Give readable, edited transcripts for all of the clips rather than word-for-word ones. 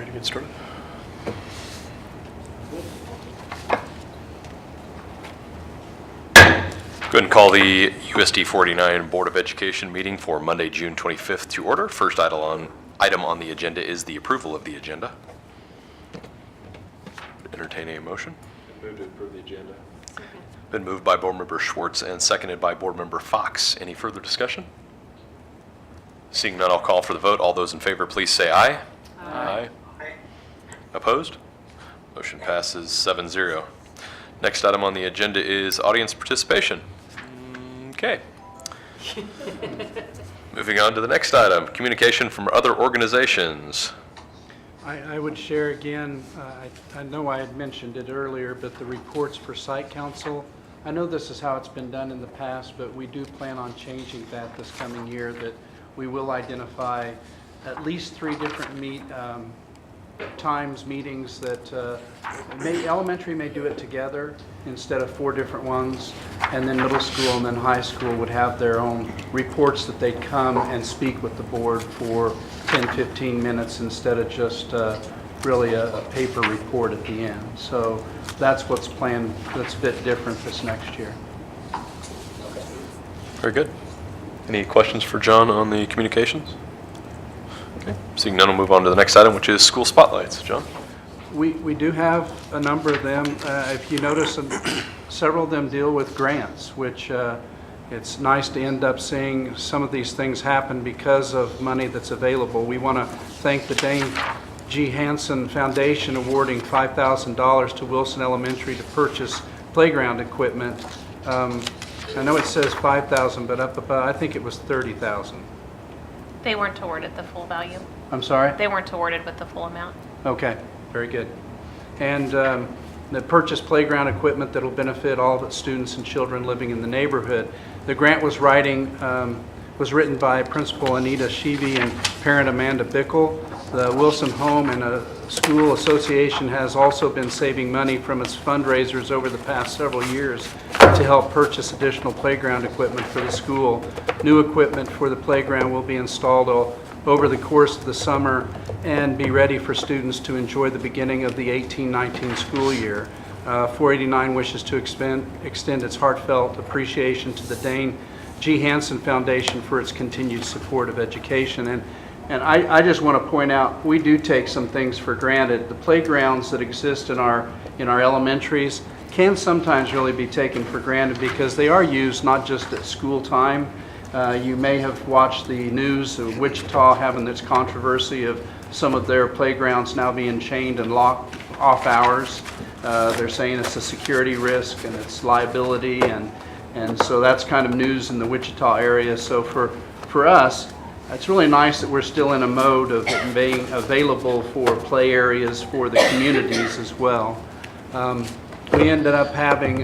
to get started? Go ahead and call the USD 49 Board of Education meeting for Monday, June 25th to order. First item on the agenda is the approval of the agenda. Entertain a motion. Move to approve the agenda. Been moved by Board Member Schwartz and seconded by Board Member Fox. Any further discussion? Seeing none, I'll call for the vote. All those in favor, please say aye. Aye. Opposed? Motion passes 7-0. Next item on the agenda is audience participation. Okay. Moving on to the next item, communication from other organizations. I would share again, I know I had mentioned it earlier, but the reports for Site Council, I know this is how it's been done in the past, but we do plan on changing that this coming year, that we will identify at least 3 different meetings that elementary may do it together instead of 4 different ones, and then middle school and then high school would have their own reports that they'd come and speak with the board for 10-15 minutes instead of just really a paper report at the end. So that's what's planned. That's a bit different this next year. Very good. Any questions for John on the communications? Okay. Seeing none, we'll move on to the next item, which is school spotlights. John? We do have a number of them. If you notice, several of them deal with grants, which it's nice to end up seeing some of these things happen because of money that's available. We want to thank the Dane G. Hansen Foundation awarding $5,000 to Wilson Elementary to purchase playground equipment. I know it says 5,000, but up above, I think it was 30,000. They weren't awarded the full value. I'm sorry? They weren't awarded with the full amount. Okay, very good. And the purchase playground equipment that will benefit all the students and children living in the neighborhood. The grant was written by Principal Anita Sheevy and parent Amanda Bickle. The Wilson Home and School Association has also been saving money from its fundraisers over the past several years to help purchase additional playground equipment for the school. New equipment for the playground will be installed over the course of the summer and be ready for students to enjoy the beginning of the 18-19 school year. 489 wishes to extend its heartfelt appreciation to the Dane G. Hansen Foundation for its continued support of education. And I just want to point out, we do take some things for granted. The playgrounds that exist in our elementaries can sometimes really be taken for granted because they are used not just at school time. You may have watched the news of Wichita having this controversy of some of their playgrounds now being chained and locked off hours. They're saying it's a security risk and it's liability, and so that's kind of news in the Wichita area. So for us, it's really nice that we're still in a mode of it being available for play areas for the communities as well. We ended up having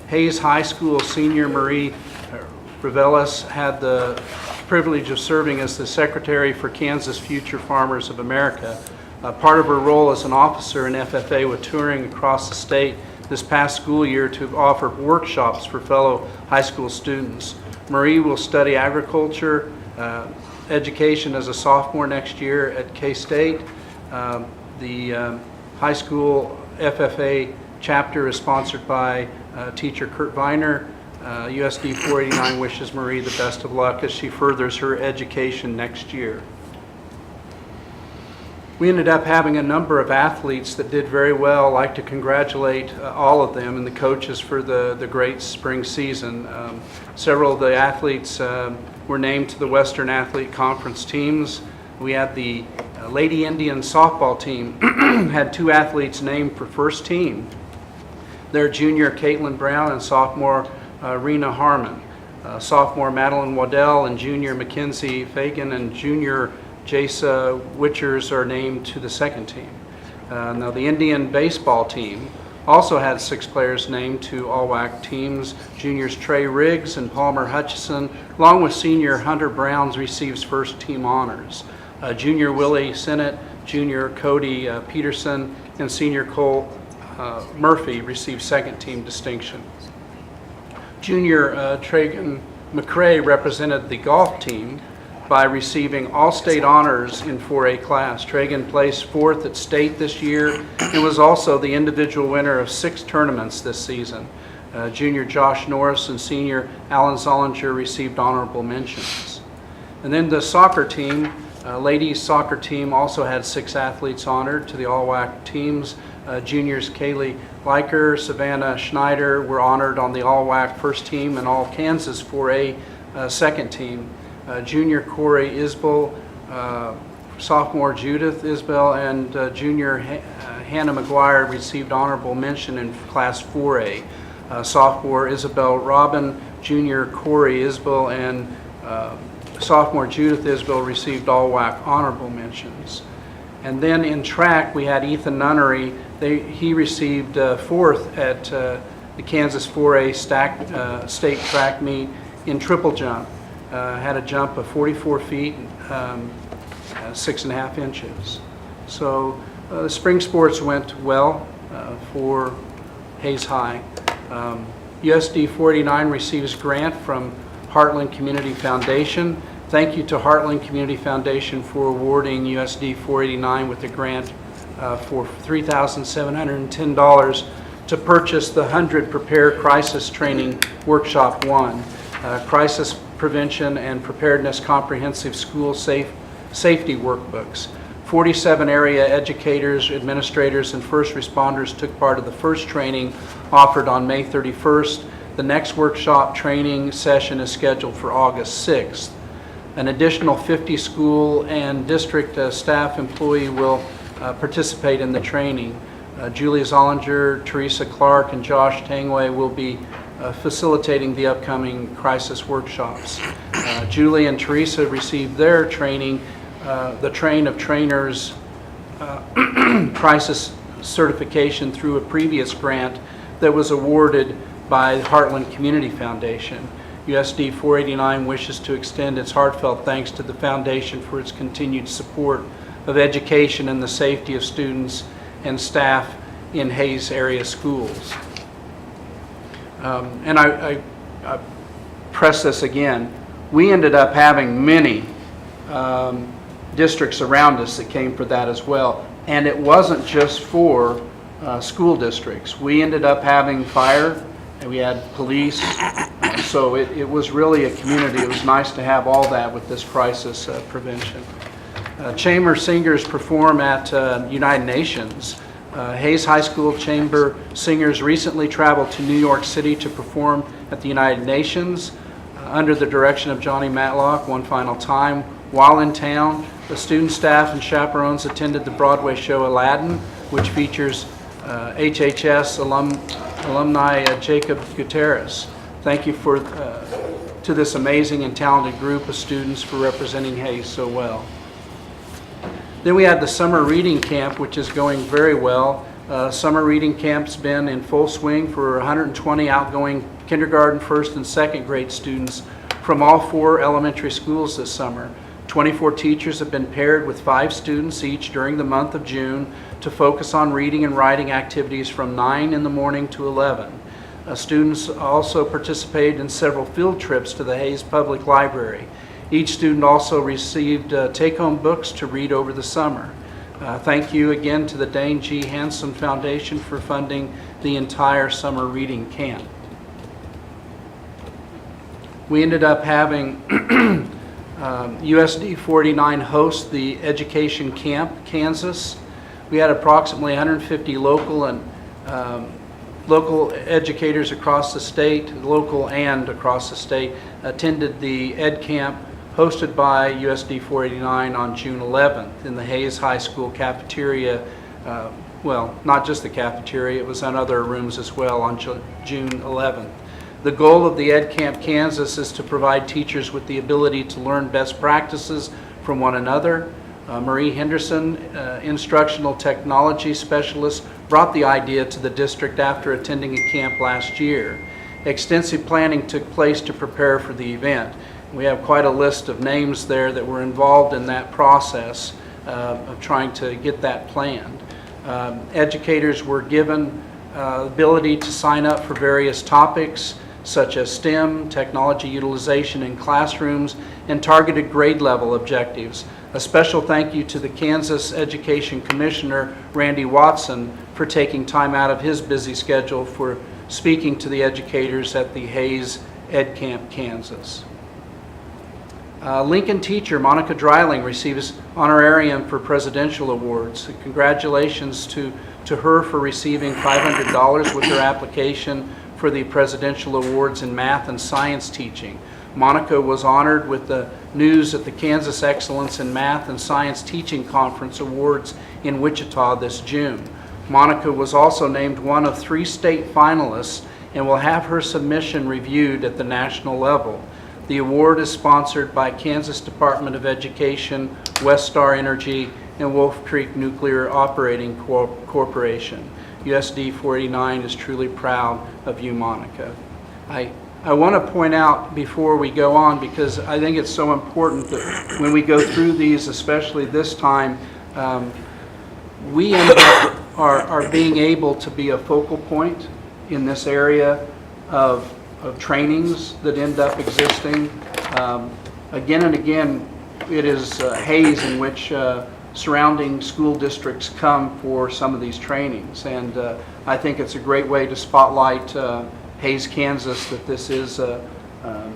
Hayes High School senior Marie Revelis had the privilege of serving as the Secretary for Kansas Future Farmers of America. Part of her role as an officer in FFA with touring across the state this past school year to offer workshops for fellow high school students. Marie will study agriculture, education as a sophomore next year at K-State. The high school FFA chapter is sponsored by teacher Kurt Viner. USD 489 wishes Marie the best of luck as she furthers her education next year. We ended up having a number of athletes that did very well. I'd like to congratulate all of them and the coaches for the great spring season. Several of the athletes were named to the Western Athlete Conference teams. We had the Lady Indian softball team had 2 athletes named for first team. They're junior Caitlin Brown and sophomore Rena Harmon. Sophomore Madeline Waddell and junior Mackenzie Fagan and junior Jasa Witchers are named to the second team. Now the Indian baseball team also had 6 players named to all-WAC teams. Juniors Trey Riggs and Palmer Hutchison, along with senior Hunter Browns, receives first team honors. Junior Willie Sinnott, junior Cody Peterson, and senior Cole Murphy received second team distinction. Junior Tragan McCrae represented the golf team. by receiving all state honors in 4A class. Traegan placed 4th at state this year and was also the individual winner of 6 tournaments this season. Junior Josh Norris and senior Alan Zollinger received honorable mentions. And then the soccer team, ladies soccer team also had 6 athletes honored to the all-WAC teams. Juniors Kaylee Leiker, Savannah Schneider were honored on the all-WAC first team and all Kansas 4A second team. Junior Corey Isbell, sophomore Judith Isbell, and junior Hannah McGuire received honorable mention in class 4A. Sophomore Isabel Robin, junior Corey Isbell, and sophomore Judith Isbell received all WAC honorable mentions. And then in track, we had Ethan Nunnery. He received 4th at the Kansas 4A state track meet in triple jump. Had a jump of 44 feet, 6.5 inches. So the spring sports went well for Hayes High. USD 489 receives grant from Heartland Community Foundation. Thank you to Heartland Community Foundation for awarding USD 489 with a grant for $3,710 to purchase the 100 Prepare Crisis Training Workshop 1, Crisis Prevention and Preparedness Comprehensive School Safety Workbooks. 47 area educators, administrators, and first responders took part of the first training offered on May 31st. The next workshop training session is scheduled for August 6th. An additional 50 school and district staff employee will participate in the training. Julie Zollinger, Teresa Clark, and Josh Tangway will be facilitating the upcoming crisis workshops. Julie and Teresa received their training, the Train of Trainers crisis certification through a previous grant that was awarded by Heartland Community Foundation. USD 489 wishes to extend its heartfelt thanks to the foundation for its continued support of education and the safety of students and staff in Hayes area schools. And I press this again. We ended up having many districts around us that came for that as well. And it wasn't just for school districts. We ended up having fire, and we had police. So it was really a community. It was nice to have all that with this crisis prevention. Chamber singers perform at United Nations. Hayes High School Chamber singers recently traveled to New York City to perform at the United Nations under the direction of Johnny Matlock one final time. While in town, the student, staff, and chaperones attended the Broadway show Aladdin, which features HHS alumni Jacob Gutierrez. Thank you to this amazing and talented group of students for representing Hayes so well. Then we had the summer reading camp, which is going very well. Summer reading camp's been in full swing for 120 outgoing kindergarten, first, and second grade students from all 4 elementary schools this summer. 24 teachers have been paired with 5 students each during the month of June to focus on reading and writing activities from 9 in the morning to 11. Students also participated in several field trips to the Hayes Public Library. Each student also received take-home books to read over the summer. Thank you again to the Dane G. Hansen Foundation for funding the entire summer reading camp. We ended up having USD 49 host the Education Camp, Kansas. We had approximately 150 local and local educators across the state, local and across the state, attended the Ed Camp hosted by USD 489 on June 11th in the Hayes High School cafeteria. Well, not just the cafeteria, it was in other rooms as well on June 11th. The goal of the Ed Camp Kansas is to provide teachers with the ability to learn best practices from one another. Marie Henderson, instructional technology specialist, brought the idea to the district after attending a camp last year. Extensive planning took place to prepare for the event. We have quite a list of names there that were involved in that process of trying to get that planned. Educators were given ability to sign up for various topics. such as STEM, technology utilization in classrooms, and targeted grade level objectives. A special thank you to the Kansas Education Commissioner, Randy Watson, for taking time out of his busy schedule for speaking to the educators at the Hayes Ed Camp, Kansas. Lincoln teacher Monica Dreiling receives honorarium for presidential awards. Congratulations to her for receiving $500 with her application for the presidential awards in math and science teaching. Monica was honored with the news at the Kansas Excellence in Math and Science Teaching Conference Awards in Wichita this June. Monica was also named one of 3 state finalists and will have her submission reviewed at the national level. The award is sponsored by Kansas Department of Education, West Star Energy, and Wolf Creek Nuclear Operating Corporation. USD 489 is truly proud of you, Monica. I want to point out before we go on, because I think it's so important that when we go through these, especially this time, we end up are being able to be a focal point in this area of trainings that end up existing. Again and again, it is Hayes in which surrounding school districts come for some of these trainings, and I think it's a great way to spotlight Hayes, Kansas, that this is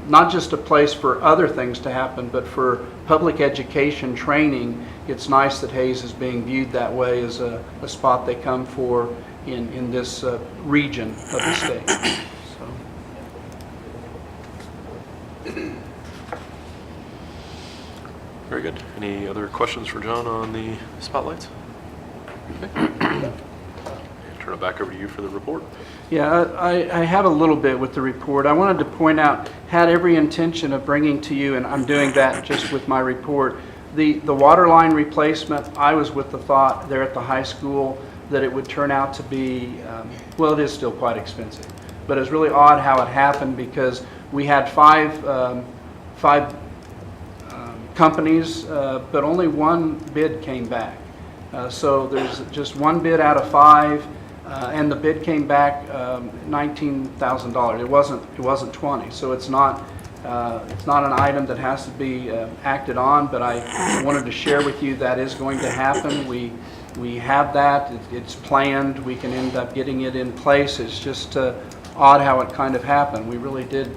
not just a place for other things to happen, but for public education training. It's nice that Hayes is being viewed that way as a spot they come for in this region of the state. Very good. Any other questions for John on the spotlights? Okay. Turn it back over to you for the report. Yeah, I have a little bit with the report. I wanted to point out, had every intention of bringing to you, and I'm doing that just with my report, the waterline replacement. I was with the thought there at the high school that it would turn out to be, well, it is still quite expensive, but it's really odd how it happened, because we had five companies, but only one bid came back. So there's just one bid out of 5. And the bid came back $19,000. It wasn't 20. So it's not an item that has to be acted on. But I wanted to share with you that is going to happen. We have that. It's planned. We can end up getting it in place. It's just odd how it kind of happened. We really did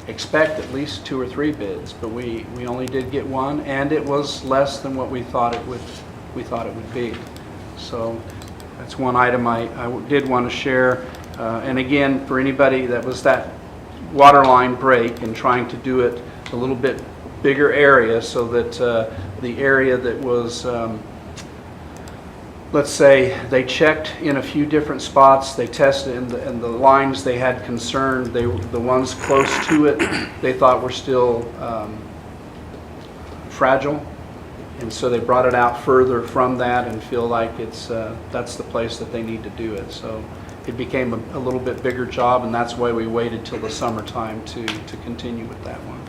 expect at least 2 or 3 bids, but we only did get one, and it was less than what we thought it would be. So that's one item I did want to share. And again, for anybody that was that water line break and trying to do it a little bit bigger area, so that the area that was, let's say they checked in a few different spots, they tested, and the lines they had concerned, the ones close to it, they thought were still fragile. And so they brought it out further from that and feel like that's the place that they need to do it. So it became a little bit bigger job, and that's why we waited till the summertime to continue with that one.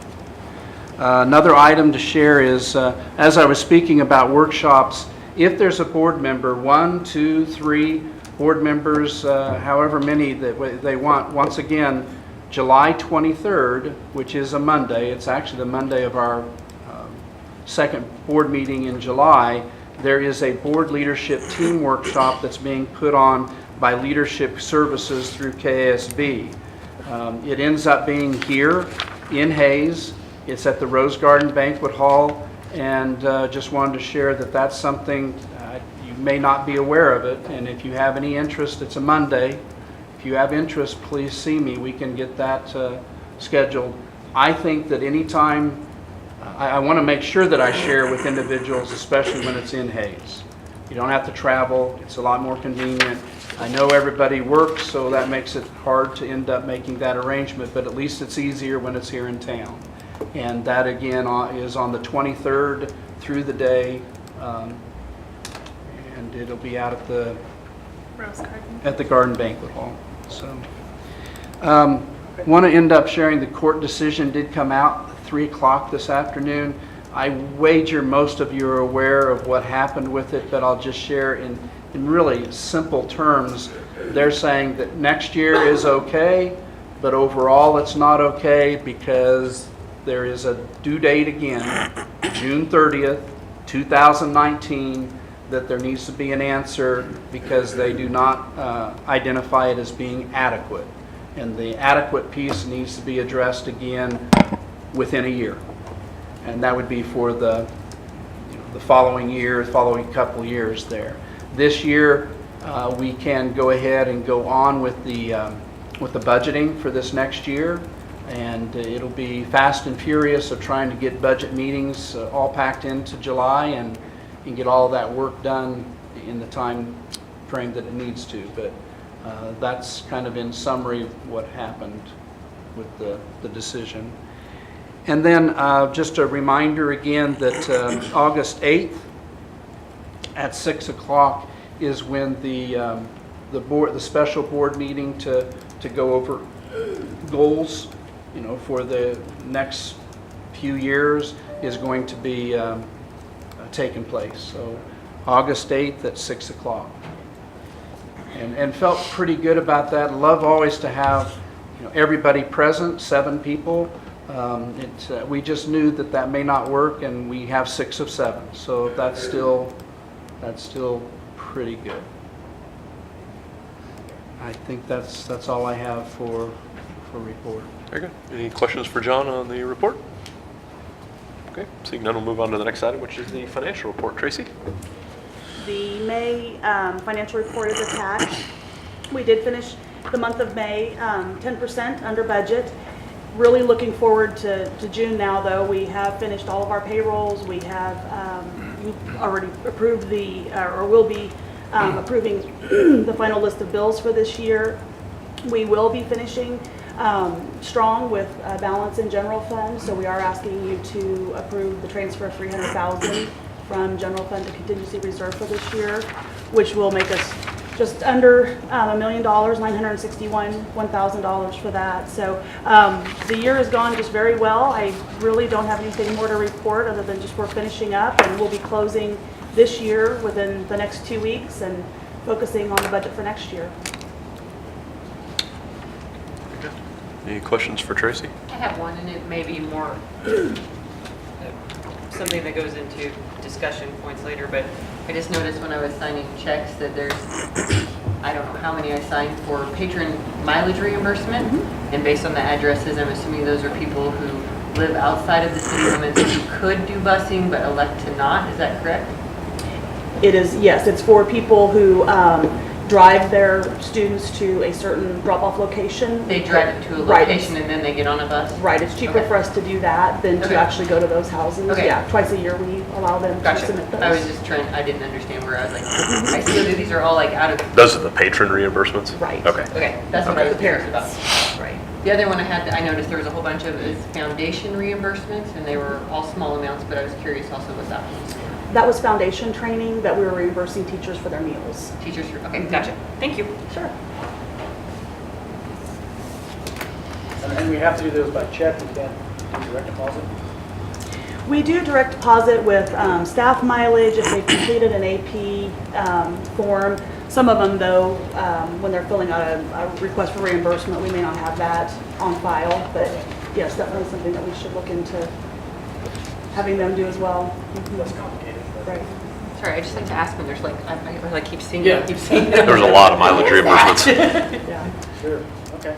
Another item to share is, as I was speaking about workshops, if there's a board member, 1, 2, 3 board members, however many that they want, once again, July 23rd, which is a Monday, it's actually the Monday of our second board meeting in July, there is a board leadership team workshop that's being put on by Leadership Services through KSB. It ends up being here in Hayes. It's at the Rose Garden Banquet Hall, and just wanted to share that that's something you may not be aware of it, and if you have any interest, it's a Monday. If you have interest, please see me. We can get that scheduled. I think that anytime I want to make sure that I share with individuals, especially when it's in Hayes. You don't have to travel. It's a lot more convenient. I know everybody works, so that makes it hard to end up making that arrangement, but at least it's easier when it's here in town. And that, again, is on the 23rd through the day, and it'll be out at the Rose Garden. At the Garden Banquet Hall. So, want to end up sharing the court decision did come out 3 o'clock this afternoon. I wager most of you are aware of what happened with it, but I'll just share in really simple terms. They're saying that next year is okay, But overall, it's not okay because there is a due date again, June 30th, 2019, that there needs to be an answer because they do not identify it as being adequate. And the adequate piece needs to be addressed again within a year. And that would be for the following year, following couple years there. This year, we can go ahead and go on with the budgeting for this next year. And it'll be fast and furious of trying to get budget meetings all packed into July and get all that work done in the time frame that it needs to. But that's kind of in summary what happened with the decision. And then just a reminder again that August 8th at 6 o'clock is when the special board meeting to go over goals, for the next few years is going to be taking place. So August 8th at 6 o'clock. And felt pretty good about that. Love always to have everybody present, 7 people. We just knew that may not work, and we have 6 of 7. So that's still pretty good. I think that's all I have for report. Very good. Any questions for John on the report? Okay, seeing none, we'll move on to the next item, which is the financial report. Tracy? The May financial report is attached. We did finish the month of May 10% under budget. Really looking forward to June now, though. We have finished all of our payrolls. We have already approved or will be approving the final list of bills for this year. We will be finishing strong with a balance in general fund, so we are asking you to approve the transfer of $300,000 from general fund to contingency reserve for this year, which will make us just under $1 million, $961,000 for that. So the year has gone just very well. I really don't have anything more to report other than just we're finishing up, and we'll be closing this year within the next 2 weeks and focusing on the budget for next year. Any questions for Tracy? I have one, and it may be more something that goes into discussion points later, but I just noticed when I was signing checks that there's, I don't know how many I signed for patron mileage reimbursement, and based on the addresses, I'm assuming those are people who live outside of the city limits who could do busing but elect to not. Is that correct? It is, yes, it's for people who drive their students to a certain drop-off location. They drive it to a location and then they get on a bus? Right, it's cheaper for us to do that than to actually go to those houses. Okay. Yeah, twice a year we allow them to submit those. I was just I didn't understand where I was like, I see that these are all like out of... Those are the patron reimbursements? Right. Okay. Okay, that's what I was The curious parents. about. Right. The other one I noticed there was a whole bunch of foundation reimbursements, and they were all small amounts, but I was curious also what that was for. That was foundation training that we were reimbursing teachers for their meals. Teachers, okay, gotcha. Thank you. Sure. And we have to do those by check, we can't do direct deposit? We do direct deposit with staff mileage if they've completed an AP form. Some of them, though, when they're filling out a request for reimbursement, we may not have that on file. But yes, definitely something that we should look into having them do as well. That's complicated. Right. Sorry, I just like to ask when there's like, I keep seeing Yeah. it, I keep seeing it. There's a lot of mileage reimbursements. Yeah. Sure, okay.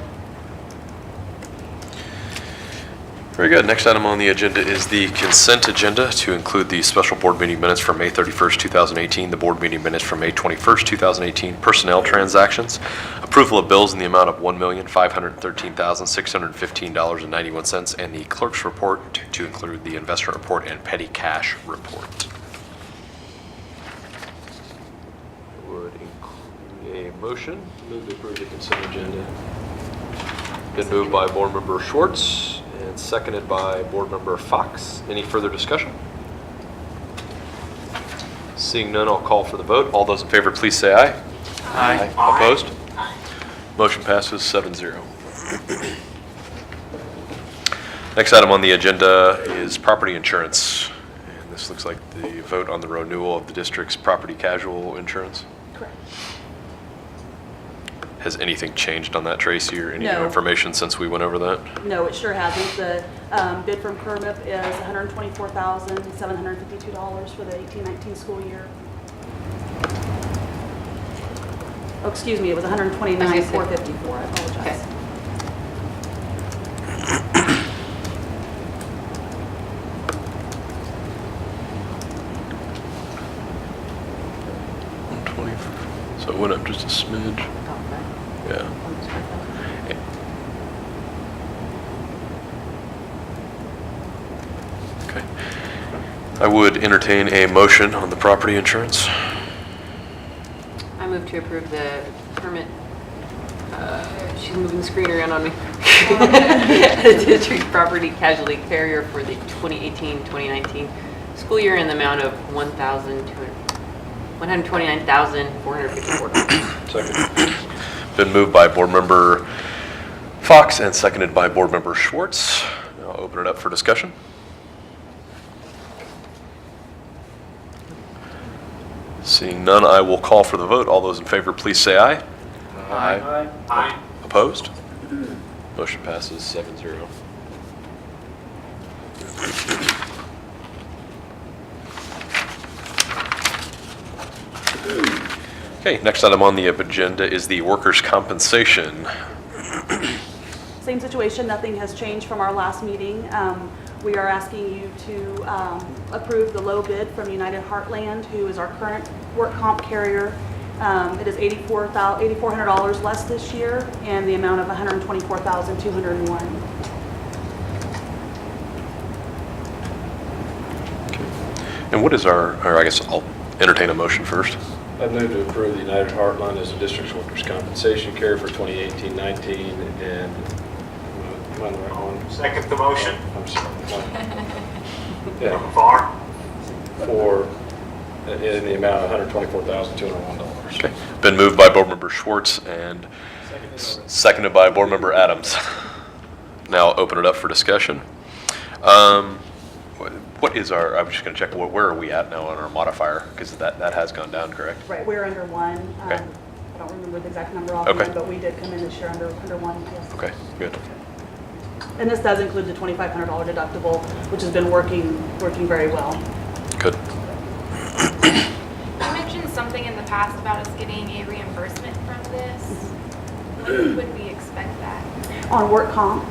Very good. Next item on the agenda is the consent agenda to include the special board meeting minutes from May 31st, 2018, the board meeting minutes from May 21st, 2018, personnel transactions, approval of bills in the amount of $1,513,615.91, and the clerk's report to include the investment report and petty cash report. Would include a motion to move to approve the consent agenda. Been moved by Board Member Schwartz and seconded by Board Member Fox. Any further discussion? Seeing none, I'll call for the vote. All those in favor, please say aye. Aye. Opposed? Motion passes 7-0. Next item on the agenda is property insurance. And this looks like the vote on the renewal of the district's property casual insurance. Correct. Has anything changed on that, Tracy, or any new No. information since we went over that? No, it sure hasn't. The bid from Kermit is $124,752 for the 18-19 school year. Oh, excuse me, it was $129,454. I apologize. Okay. So it went up just a smidge. Yeah. Okay. I would entertain a motion on the property insurance. I move to approve the permit, she's moving the screen around on me. District property casualty carrier for the 2018-2019 school year in the amount of $129,454. Second. Been moved by Board Member Fox and seconded by Board Member Schwartz. I'll open it up for discussion. Seeing none, I will call for the vote. All those in favor, please say aye. Aye. Opposed? Motion passes 7-0. Okay, next item on the agenda is the workers' compensation. Same situation, nothing has changed from our last meeting. We are asking you to approve the low bid from United Heartland, who is our current work comp carrier. It is $8,400 less this year, and the amount of $124,201. And what is or I guess I'll entertain a motion first. I move to approve the United Heartland as a district's workers' compensation carrier for 2018-19 and, am I on the right one? Second the motion. I'm sorry. Yeah, Farr. for, in the amount of $124,201. Okay. Been moved by Board Member Schwartz and seconded by Board Member Adams. Now I'll open it up for discussion. What is our, I'm just going to check, where are we at now on our modifier? Because that has gone down, correct? Right, we're under one. Okay. I don't remember the exact number Okay. offhand, but we did come in this year under one, yes. Okay, good. And this does include the $2,500 deductible, which has been working very well. Good. You mentioned something in the past about us getting a reimbursement from this. When would we expect that? On work comp,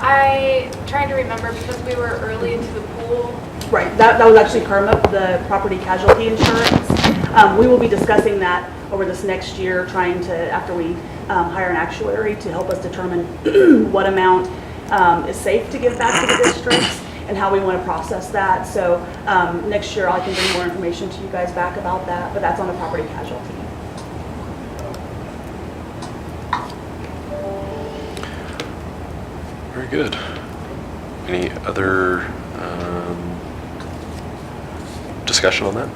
I trying to remember because we were early into the pool. right, that was actually Kermit, the property casualty insurance. We will be discussing that over this next year, trying to, after we hire an actuary to help us determine what amount is safe to give back to the districts and how we want to process that. So next year I can bring more information to you guys back about that, but that's on the property casualty. Very good. Any other discussion on that?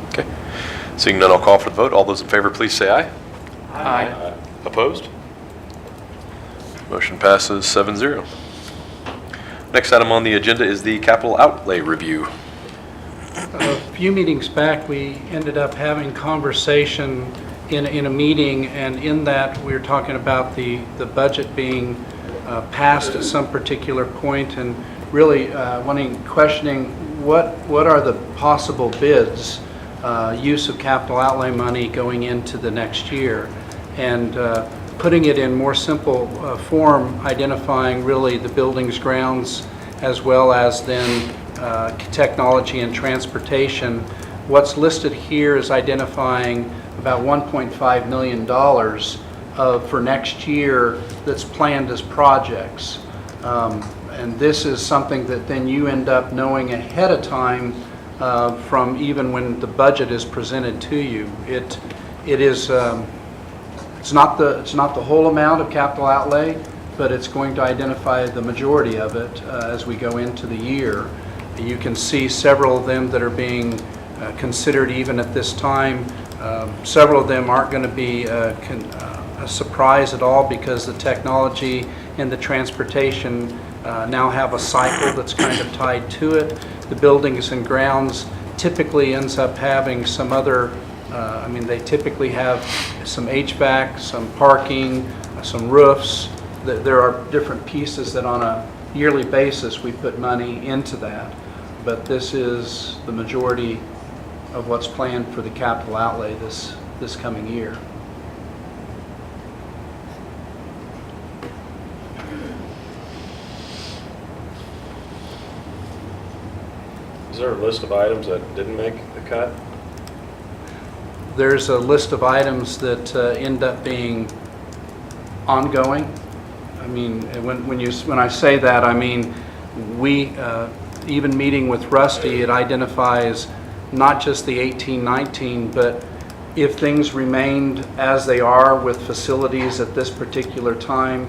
Okay. Seeing none, I'll call for the vote. All those in favor, please say aye. Aye. Opposed? Motion passes 7-0. Next item on the agenda is the capital outlay review. A few meetings back, we ended up having conversation in a meeting, and in that we were talking about the budget being passed at some particular point, and really questioning what are the possible bids, use of capital outlay money going into the next year, and putting it in more simple form, identifying really the buildings, grounds, as well as then technology and transportation. What's listed here is identifying about $1.5 million for next year that's planned as projects. And this is something that then you end up knowing ahead of time from even when the budget is presented to you. It is it's not the whole amount of capital outlay, but it's going to identify the majority of it as we go into the year. You can see several of them that are being considered even at this time. Several of them aren't going to be a surprise at all because the technology and the transportation now have a cycle that's kind of tied to it. The buildings and grounds typically ends up having some other I mean, they typically have some HVAC, some parking, some roofs. There are different pieces that on a yearly basis we put money into that, but this is the majority of what's planned for the capital outlay this coming year. Is there a list of items that didn't make the cut? There's a list of items that end up being ongoing. I mean, when I say that, I mean, we, even meeting with Rusty, it identifies not just the 18-19, but if things remained as they are with facilities at this particular time,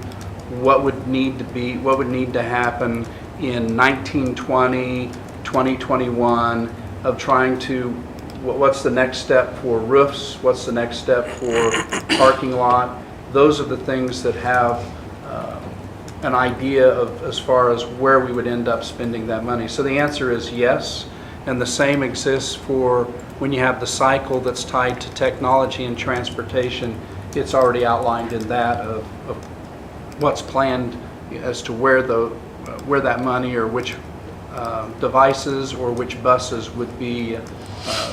what would need to happen in 1920, 2021 of trying to, what's the next step for roofs, what's the next step for parking lot. Those are the things that have an idea of as far as where we would end up spending that money. So the answer is yes, and the same exists for when you have the cycle that's tied to technology and transportation. It's already outlined in that of what's planned as to where that money or which devices or which buses would be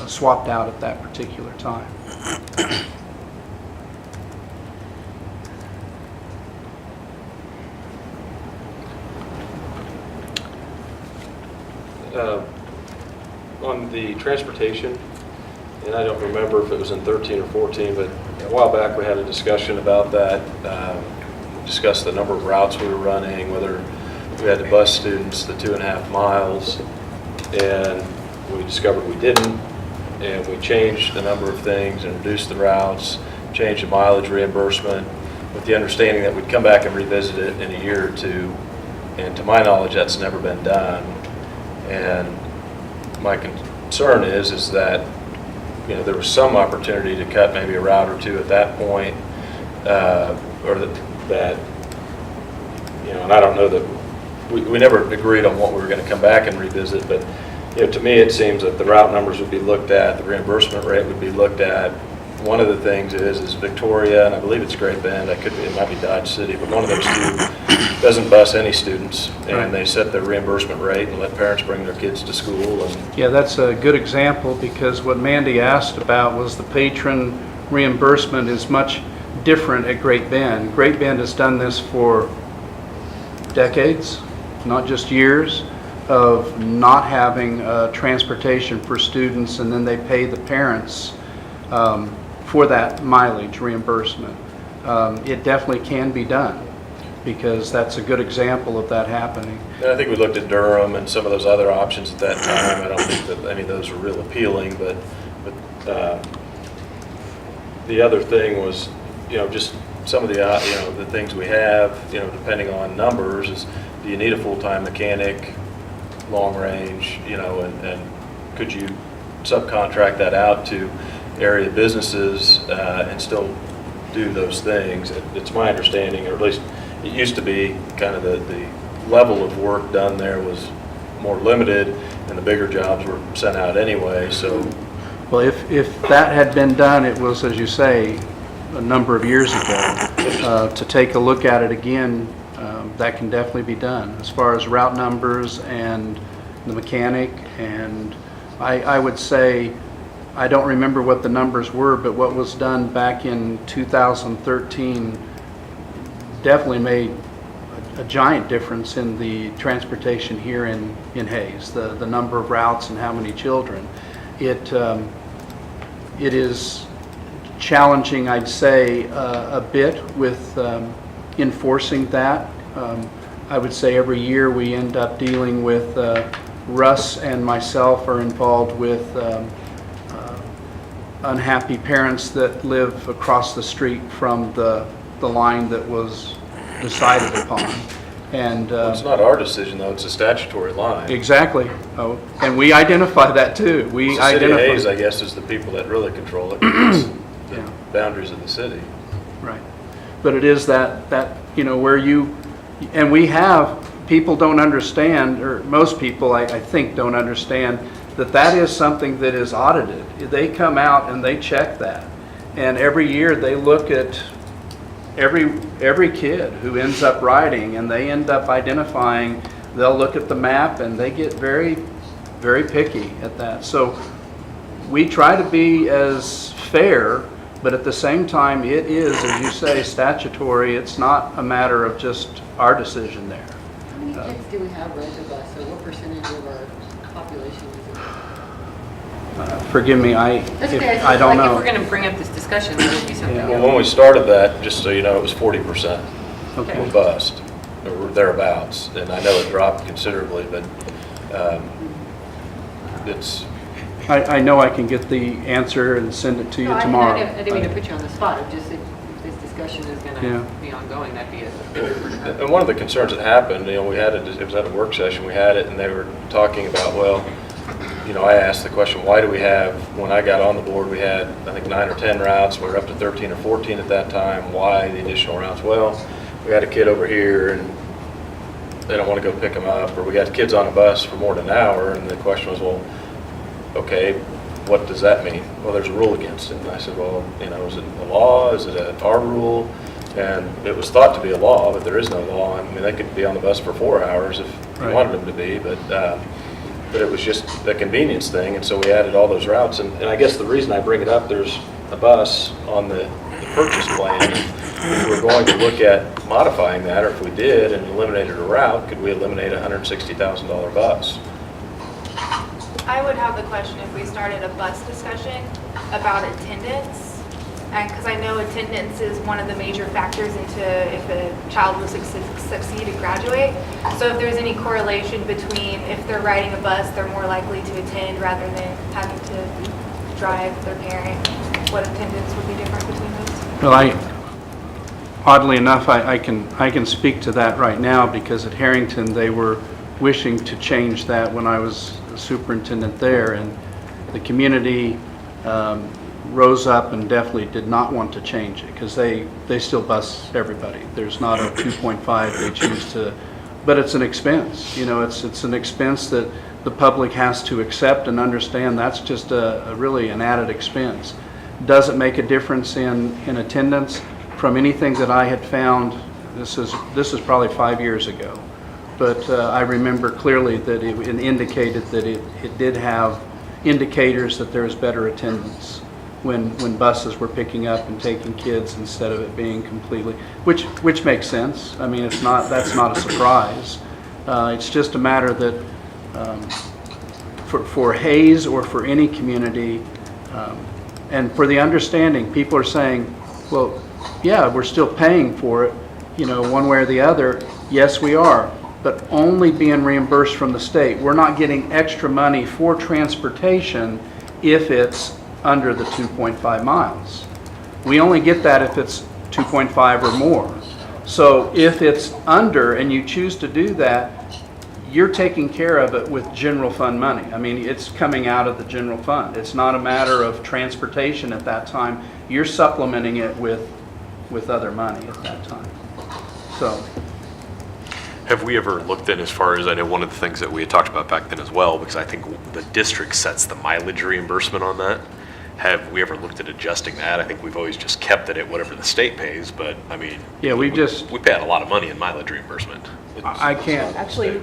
swapped out at that particular time. On the transportation, and I don't remember if it was in 13 or 14, but a while back we had a discussion about that. We discussed the number of routes we were running, whether we had to bus students the 2.5 miles, and we discovered we didn't, and we changed a number of things and reduced the routes, changed the mileage reimbursement, with the understanding that we'd come back and revisit it in a year or two, and to my knowledge that's never been done. And my concern is that, you know, there was some opportunity to cut maybe a route or two at that point, or that, you know, and I don't know that, we never agreed on what we were going to come back and revisit, but, you know, to me it seems that the route numbers would be looked at, the reimbursement rate would be looked at. One of the things is Victoria, and I believe it's Great Bend, it might be Dodge City, but one of those two doesn't bus any students, and Right. they set their reimbursement rate and let parents bring their kids to school. And Yeah, that's a good example, because what Mandy asked about was the patron reimbursement is much different at Great Bend. Great Bend has done this for decades, not just years, of not having transportation for students, and then they pay the parents for that mileage reimbursement. It definitely can be done, because that's a good example of that happening. I think we looked at Durham and some of those other options at that time. I don't think that any of those were real appealing, but the other thing was, you know, just some of the, you know, the things we have, you know, depending on numbers, is do you need a full-time mechanic, long range, you know, and could you subcontract that out to area businesses and still do those things? It's my understanding, or at least it used to be, kind of the level of work done there was more limited, and the bigger jobs were sent out anyway. So, Well, if that had been done, it was, as you say, a number of years ago. To take a look at it again, that can definitely be done as far as route numbers and the mechanic. And I would say, I don't remember what the numbers were, but what was done back in 2013 definitely made a giant difference in the transportation here in Hayes, the number of routes and how many children. It is challenging, I'd say, a bit with enforcing that. I would say every year we end up dealing with, Russ and myself are involved with unhappy parents that live across the street from the line that was decided upon. And it's not our decision, though. It's a statutory line. exactly. Oh, and we identify that too. We The city of identify. Hayes, I guess, is the people that really control it. It's the Yeah. boundaries of the city. Right. But it is that, you know, where you, and we have, people don't understand, or most people I think don't understand, that is something that is audited. They come out and they check that. And every year they look at every kid who ends up riding, and they end up identifying, they'll look at the map and they get very, very picky at that. So we try to be as fair, but at the same time, it is, as you say, statutory. It's not a matter of just our decision there. How many kids do we have ride the bus, or what percentage of our population is it? Forgive me, That's okay. I don't Like, if know. we're going to bring up this discussion, that would be something. Yeah. Well, when we started that, just so you know, it was 40% Okay. were bust, or thereabouts, and I know it dropped considerably, but it's, I know I can get the answer and send it to you No, tomorrow. I didn't mean to put you on the spot. It just, if this discussion is going Yeah. to be ongoing, that'd be a. and one of the concerns that happened, you know, we had it, it was at a work session, we had it, and they were talking about, well, you know, I asked the question, why do we have, when I got on the board, we had, I think, 9 or 10 routes, we were up to 13 or 14 at that time. Why the additional routes? Well, we had a kid over here, and they don't want to go pick them up, or we got kids on a bus for more than an hour, and the question was, well, okay, what does that mean? Well, there's a rule against it. And I said, well, you know, is it a law? Is it our rule? And it was thought to be a law, but there is no law. I mean, they could be on the bus for 4 hours if you Right. wanted them to be, but it was just a convenience thing, and so we added all those routes. And I guess the reason I bring it up, there's a bus on the purchase plan. If we're going to look at modifying that, or if we did and eliminated a route, could we eliminate a $160,000 bus? I would have the question if we started a bus discussion about attendance, and because I know attendance is one of the major factors into if a child will succeed and graduate. So if there's any correlation between if they're riding a bus, they're more likely to attend rather than having to drive their parent, what attendance would be different between those? Well, oddly enough, I can speak to that right now, because at Harrington, they were wishing to change that when I was superintendent there, and the community rose up and definitely did not want to change it, because they still bus everybody. There's not a 2.5 they choose to, but it's an expense. You know, it's an expense that the public has to accept and understand. That's just a really an added expense. Does it make a difference in attendance? From anything that I had found, this is probably 5 years ago, but I remember clearly that it indicated that it did have indicators that there was better attendance when buses were picking up and taking kids instead of it being completely, which makes sense. I mean, that's not a surprise. It's just a matter that for Hayes or for any community, and for the understanding, people are saying, well, yeah, we're still paying for it, you know, one way or the other. Yes, we are, but only being reimbursed from the state. We're not getting extra money for transportation if it's under the 2.5 miles. We only get that if it's 2.5 or more. So if it's under and you choose to do that, you're taking care of it with general fund money. I mean, it's coming out of the general fund. It's not a matter of transportation at that time. You're supplementing it with other money at that time. So, Have we ever looked at, as far as I know, one of the things that we had talked about back then as well, because I think the district sets the mileage reimbursement on that. Have we ever looked at adjusting that? I think we've always just kept it at whatever the state pays, but I mean, yeah, we pay out a lot of money in mileage reimbursement. I can't. Actually,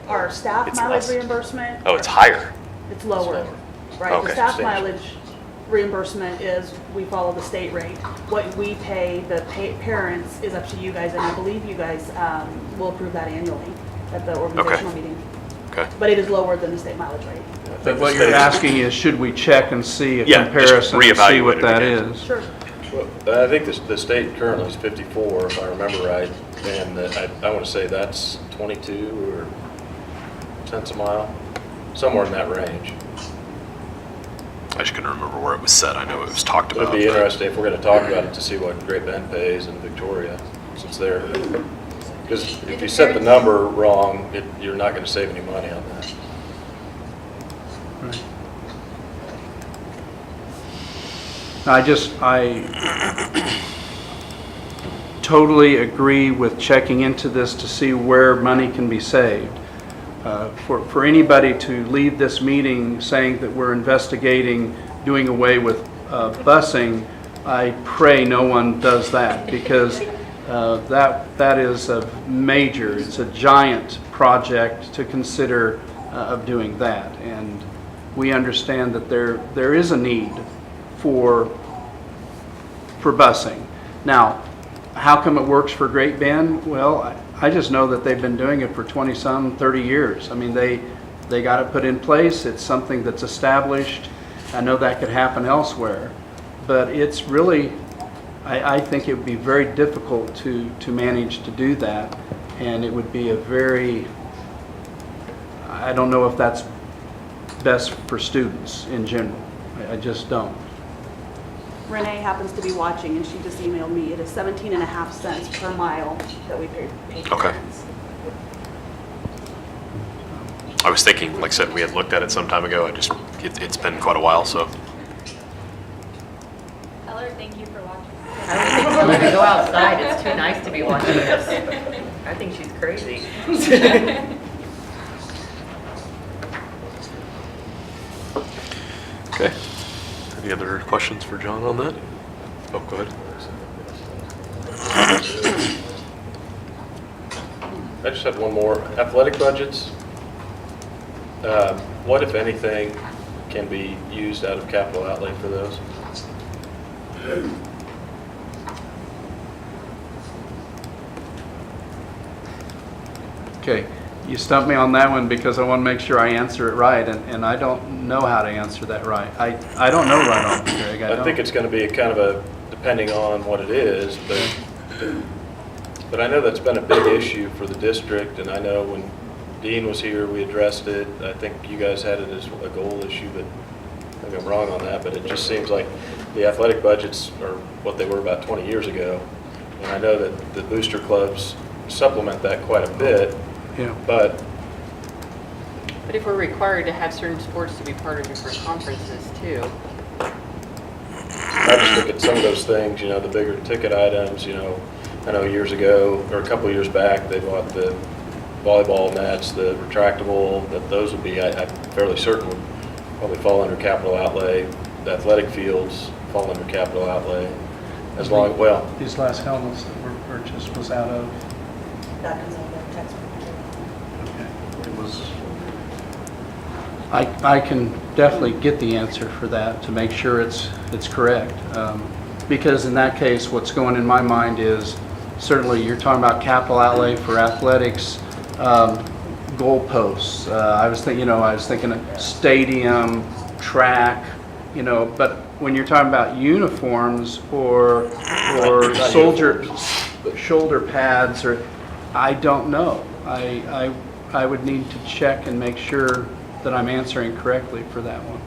our staff It's mileage less. reimbursement. Oh, it's higher. It's lower, lower. right? Okay. The staff Substantial. mileage reimbursement is, we follow the state rate. What we pay the parents is up to you guys, and I believe you guys will approve that annually at the organizational meeting. Okay. But it is lower than the state mileage rate. But what you're asking is, should we check and see a Yeah, just comparison and see reevaluate what it that again. is? Sure. Well, I think the state currently is 54, if I remember right, and I want to say that's 22 or cents a mile, somewhere in that range. I just couldn't remember where it was set. I know it was talked It would about. be but- interesting if we're going to talk about it to see what Great Bend pays in Victoria, since they're, because if you set the number wrong, you're not going to save any money on that. I totally agree with checking into this to see where money can be saved. For anybody to leave this meeting saying that we're investigating doing away with busing, I pray no one does that, because that is a major, it's a giant project to consider of doing that. And we understand that there is a need for busing. Now, how come it works for Great Bend? Well, I just know that they've been doing it for 20-some, 30 years. I mean, they got it put in place. It's something that's established. I know that could happen elsewhere, but it's really, I think it would be very difficult to manage to do that, and it would be a very, I don't know if that's best for students in general. I just don't. Renee happens to be watching, and she just emailed me. It is 17.5 cents per mile that we pay. Okay. I was thinking, like I said, we had looked at it some time ago. It's been quite a while, so. Tell her thank you for watching. I was thinking, I'm gonna go outside, it's too nice to be watching this. I think she's crazy. Okay. Any other questions for John on that? Oh, go ahead. I just have one more. Athletic budgets. What, if anything, can be used out of capital outlay for those? Okay, you stumped me on that one because I want to make sure I answer it right, and I don't know how to answer that right. I don't know right off, Greg. I think it's going to be kind of a, depending on what it is, but I know that's been a big issue for the district, and I know when Dean was here, we addressed it. I think you guys had it as a goal issue, but I think I'm wrong on that, but it just seems like the athletic budgets are what they were about 20 years ago, and I know that the booster clubs supplement that quite a bit. Yeah. But if we're required to have certain sports to be part of different conferences too. I just look at some of those things, you know, the bigger ticket items, you know, I know years ago, or a couple of years back, they bought the volleyball nets, the retractable, that those would be, I'm fairly certain, would probably fall under capital outlay. The athletic fields fall under capital outlay. As long, well, These last helmets that were purchased was out of, That comes out of their textbook. okay, it was, I can definitely get the answer for that to make sure it's correct. Because in that case, what's going in my mind is, certainly you're talking about capital outlay for athletics, goalposts. I was thinking of stadium, track, you know, but when you're talking about uniforms or Not shoulder pads, or, I don't know. I would need to check and make sure that I'm answering correctly for that one.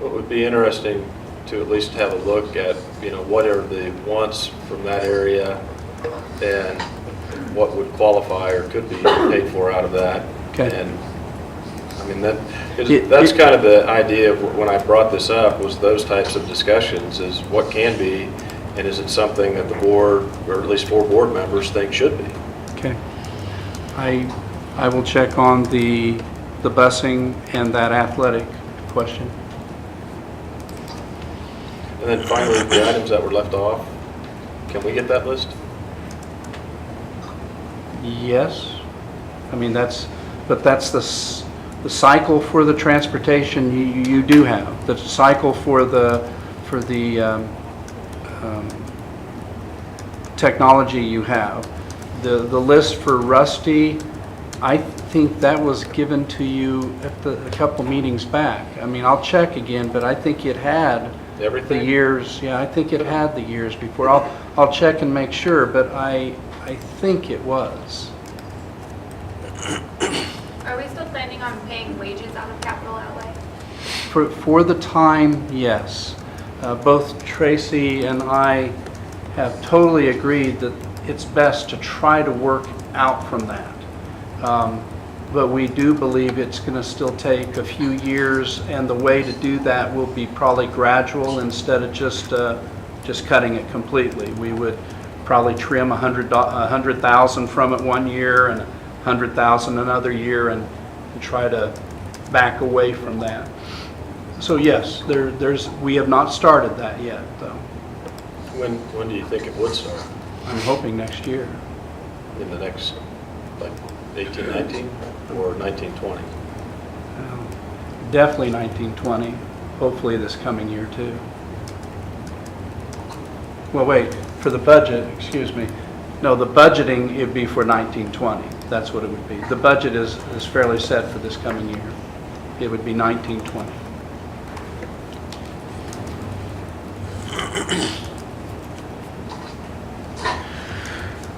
it would be interesting to at least have a look at, you know, what are the wants from that area and what would qualify or could be paid for out of that. Okay. And, I mean, that's kind of the idea of when I brought this up, was those types of discussions, is what can be, and is it something that the board, or at least 4 board members, think should be? Okay. I will check on the busing and that athletic question. And then finally, the items that were left off, can we get that list? Yes. I mean, that's the cycle for the transportation you do have. The cycle for the technology you have. The list for Rusty, I think that was given to you at a couple meetings back. I mean, I'll check again, but I think it had Everything? the years. Yeah, I think it had the years before. I'll check and make sure, but I think it was. Are we still planning on paying wages out of capital outlay? For the time, yes. Both Tracy and I have totally agreed that it's best to try to work out from that. But we do believe it's going to still take a few years, and the way to do that will be probably gradual instead of just cutting it completely. We would probably trim 100,000 from it one year and 100,000 another year, try to back away from that. So yes, we have not started that yet, though. When do you think it would start? I'm hoping next year. In the next, like, 18, 19, or 19, 20? Definitely 1920, hopefully this coming year too. Well, wait, for the budget, excuse me. No, the budgeting, it'd be for 1920. That's what it would be. The budget is fairly set for this coming year. It would be 1920.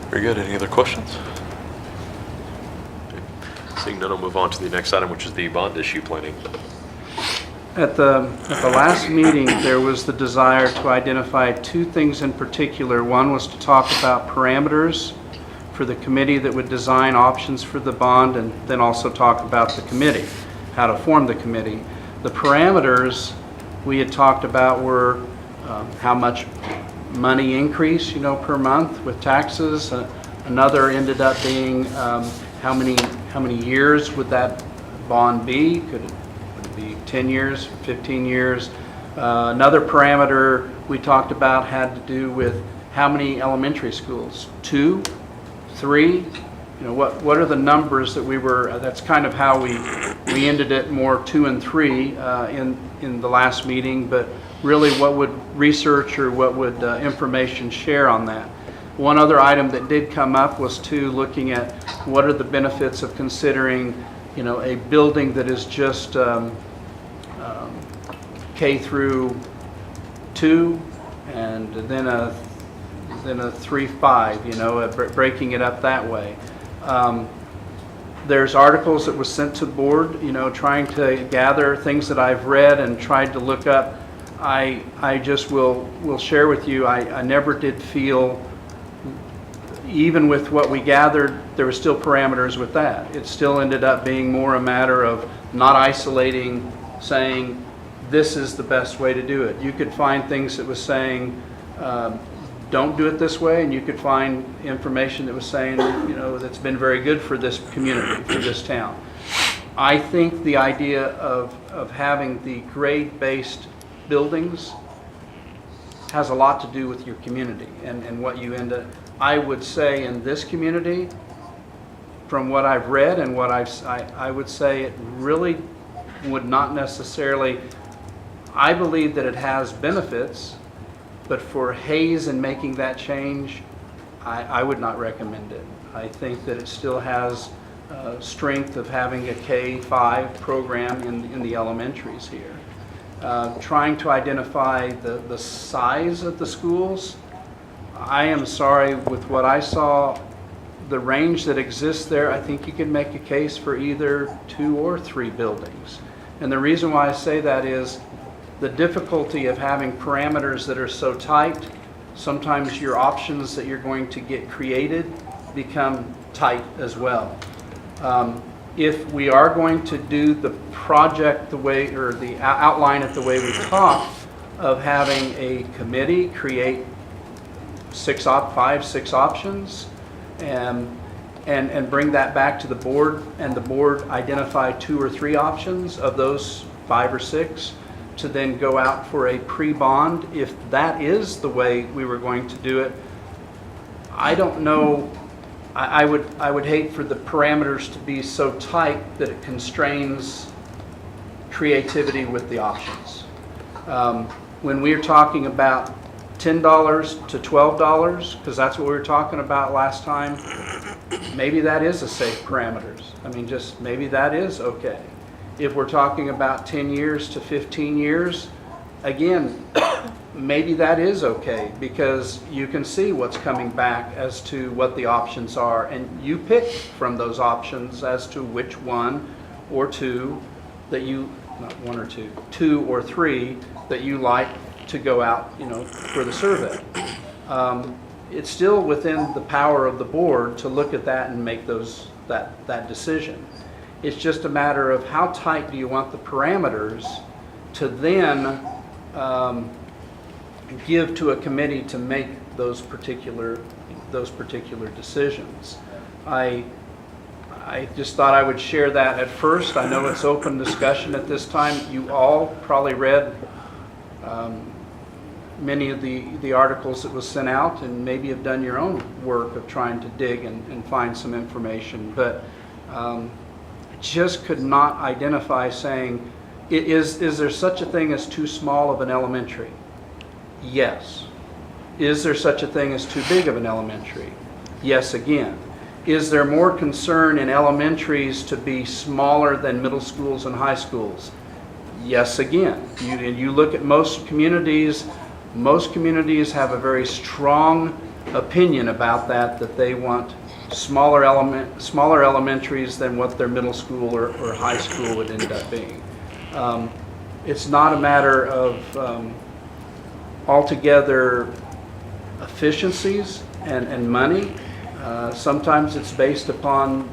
Very good. Any other questions? Seeing none, I'll move on to the next item, which is the bond issue planning. At the last meeting, there was the desire to identify two things in particular. One was to talk about parameters for the committee that would design options for the bond, and then also talk about the committee, how to form the committee. The parameters we had talked about were how much money increase, per month with taxes. Another ended up being how many years would that bond be? Would it be 10 years, 15 years? Another parameter we talked about had to do with how many elementary schools? 2, 3? What are the numbers that we were? That's kind of how we ended it more 2 and 3 in the last meeting. But really, what would research or what would information share on that? One other item that did come up was looking at what are the benefits of considering, a building that is just K through 2, and then a 3-5, breaking it up that way. There's articles that was sent to board, trying to gather things that I've read and tried to look up. I just will share with you, I never did feel, even with what we gathered, there were still parameters with that. It still ended up being more a matter of not isolating, saying this is the best way to do it. You could find things that was saying don't do it this way, and you could find information that was saying, that's been very good for this community, for this town. I think the idea of having the grade-based buildings has a lot to do with your community and what you end up. I would say in this community, from what I've read and what I would say it really would not necessarily, I believe that it has benefits, but for Hayes and making that change, I would not recommend it. I think that it still has strength of having a K-5 program in the elementaries here. Trying to identify the size of the schools, I am sorry, with what I saw, the range that exists there, I think you can make a case for either 2 or 3 buildings. And the reason why I say that is the difficulty of having parameters that are so tight. Sometimes your options that you're going to get created become tight as well. If we are going to do the project the way, or the outline it the way we talked, of having a committee create 5, 6 options, and bring that back to the board, and the board identify 2 or 3 options of those 5 or 6, to then go out for a pre-bond. If that is the way we were going to do it, I don't know. I would hate for the parameters to be so tight that it constrains creativity with the options. When we're talking about $10 to $12, because that's what we were talking about last time, maybe that is a safe parameters. I mean, just maybe that is okay. If we're talking about 10 years to 15 years, again, maybe that is okay, because you can see what's coming back as to what the options are, and you pick from those options as to which 1 or 2 that you, not 1 or 2, 2 or 3 that you like to go out, for the survey. It's still within the power of the board to look at that and make that decision. It's just a matter of how tight do you want the parameters to then give to a committee to make those particular decisions. I just thought I would share that at first. I know it's open discussion at this time. You all probably read many of the articles that was sent out and maybe have done your own work of trying to dig and find some information. But I just could not identify saying, is there such a thing as too small of an elementary? Yes. Is there such a thing as too big of an elementary? Yes again. Is there more concern in elementaries to be smaller than middle schools and high schools? Yes again. You look at most communities have a very strong opinion about that they want smaller elementaries than what their middle school or high school would end up being. It's not a matter of altogether efficiencies and money. Sometimes it's based upon,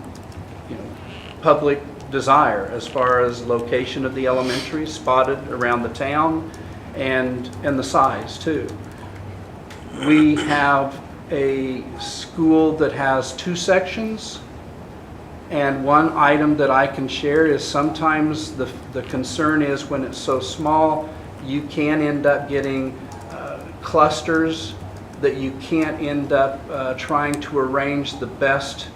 public desire as far as location of the elementary spotted around the town and the size too. We have a school that has 2 sections, and one item that I can share is sometimes the concern is when it's so small, you can end up getting clusters that you can't end up trying to arrange the best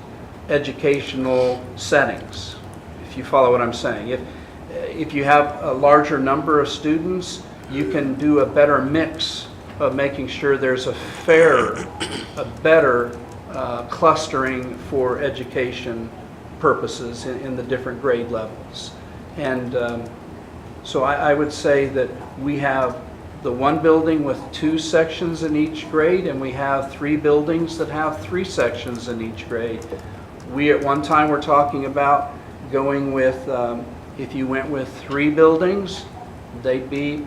educational settings, if you follow what I'm saying. If you have a larger number of students, you can do a better mix of making sure there's a better clustering for education purposes in the different grade levels. And so I would say that we have the one building with 2 sections in each grade, and we have 3 buildings that have 3 sections in each grade. We at one time were talking about going with, if you went with 3 buildings, they'd be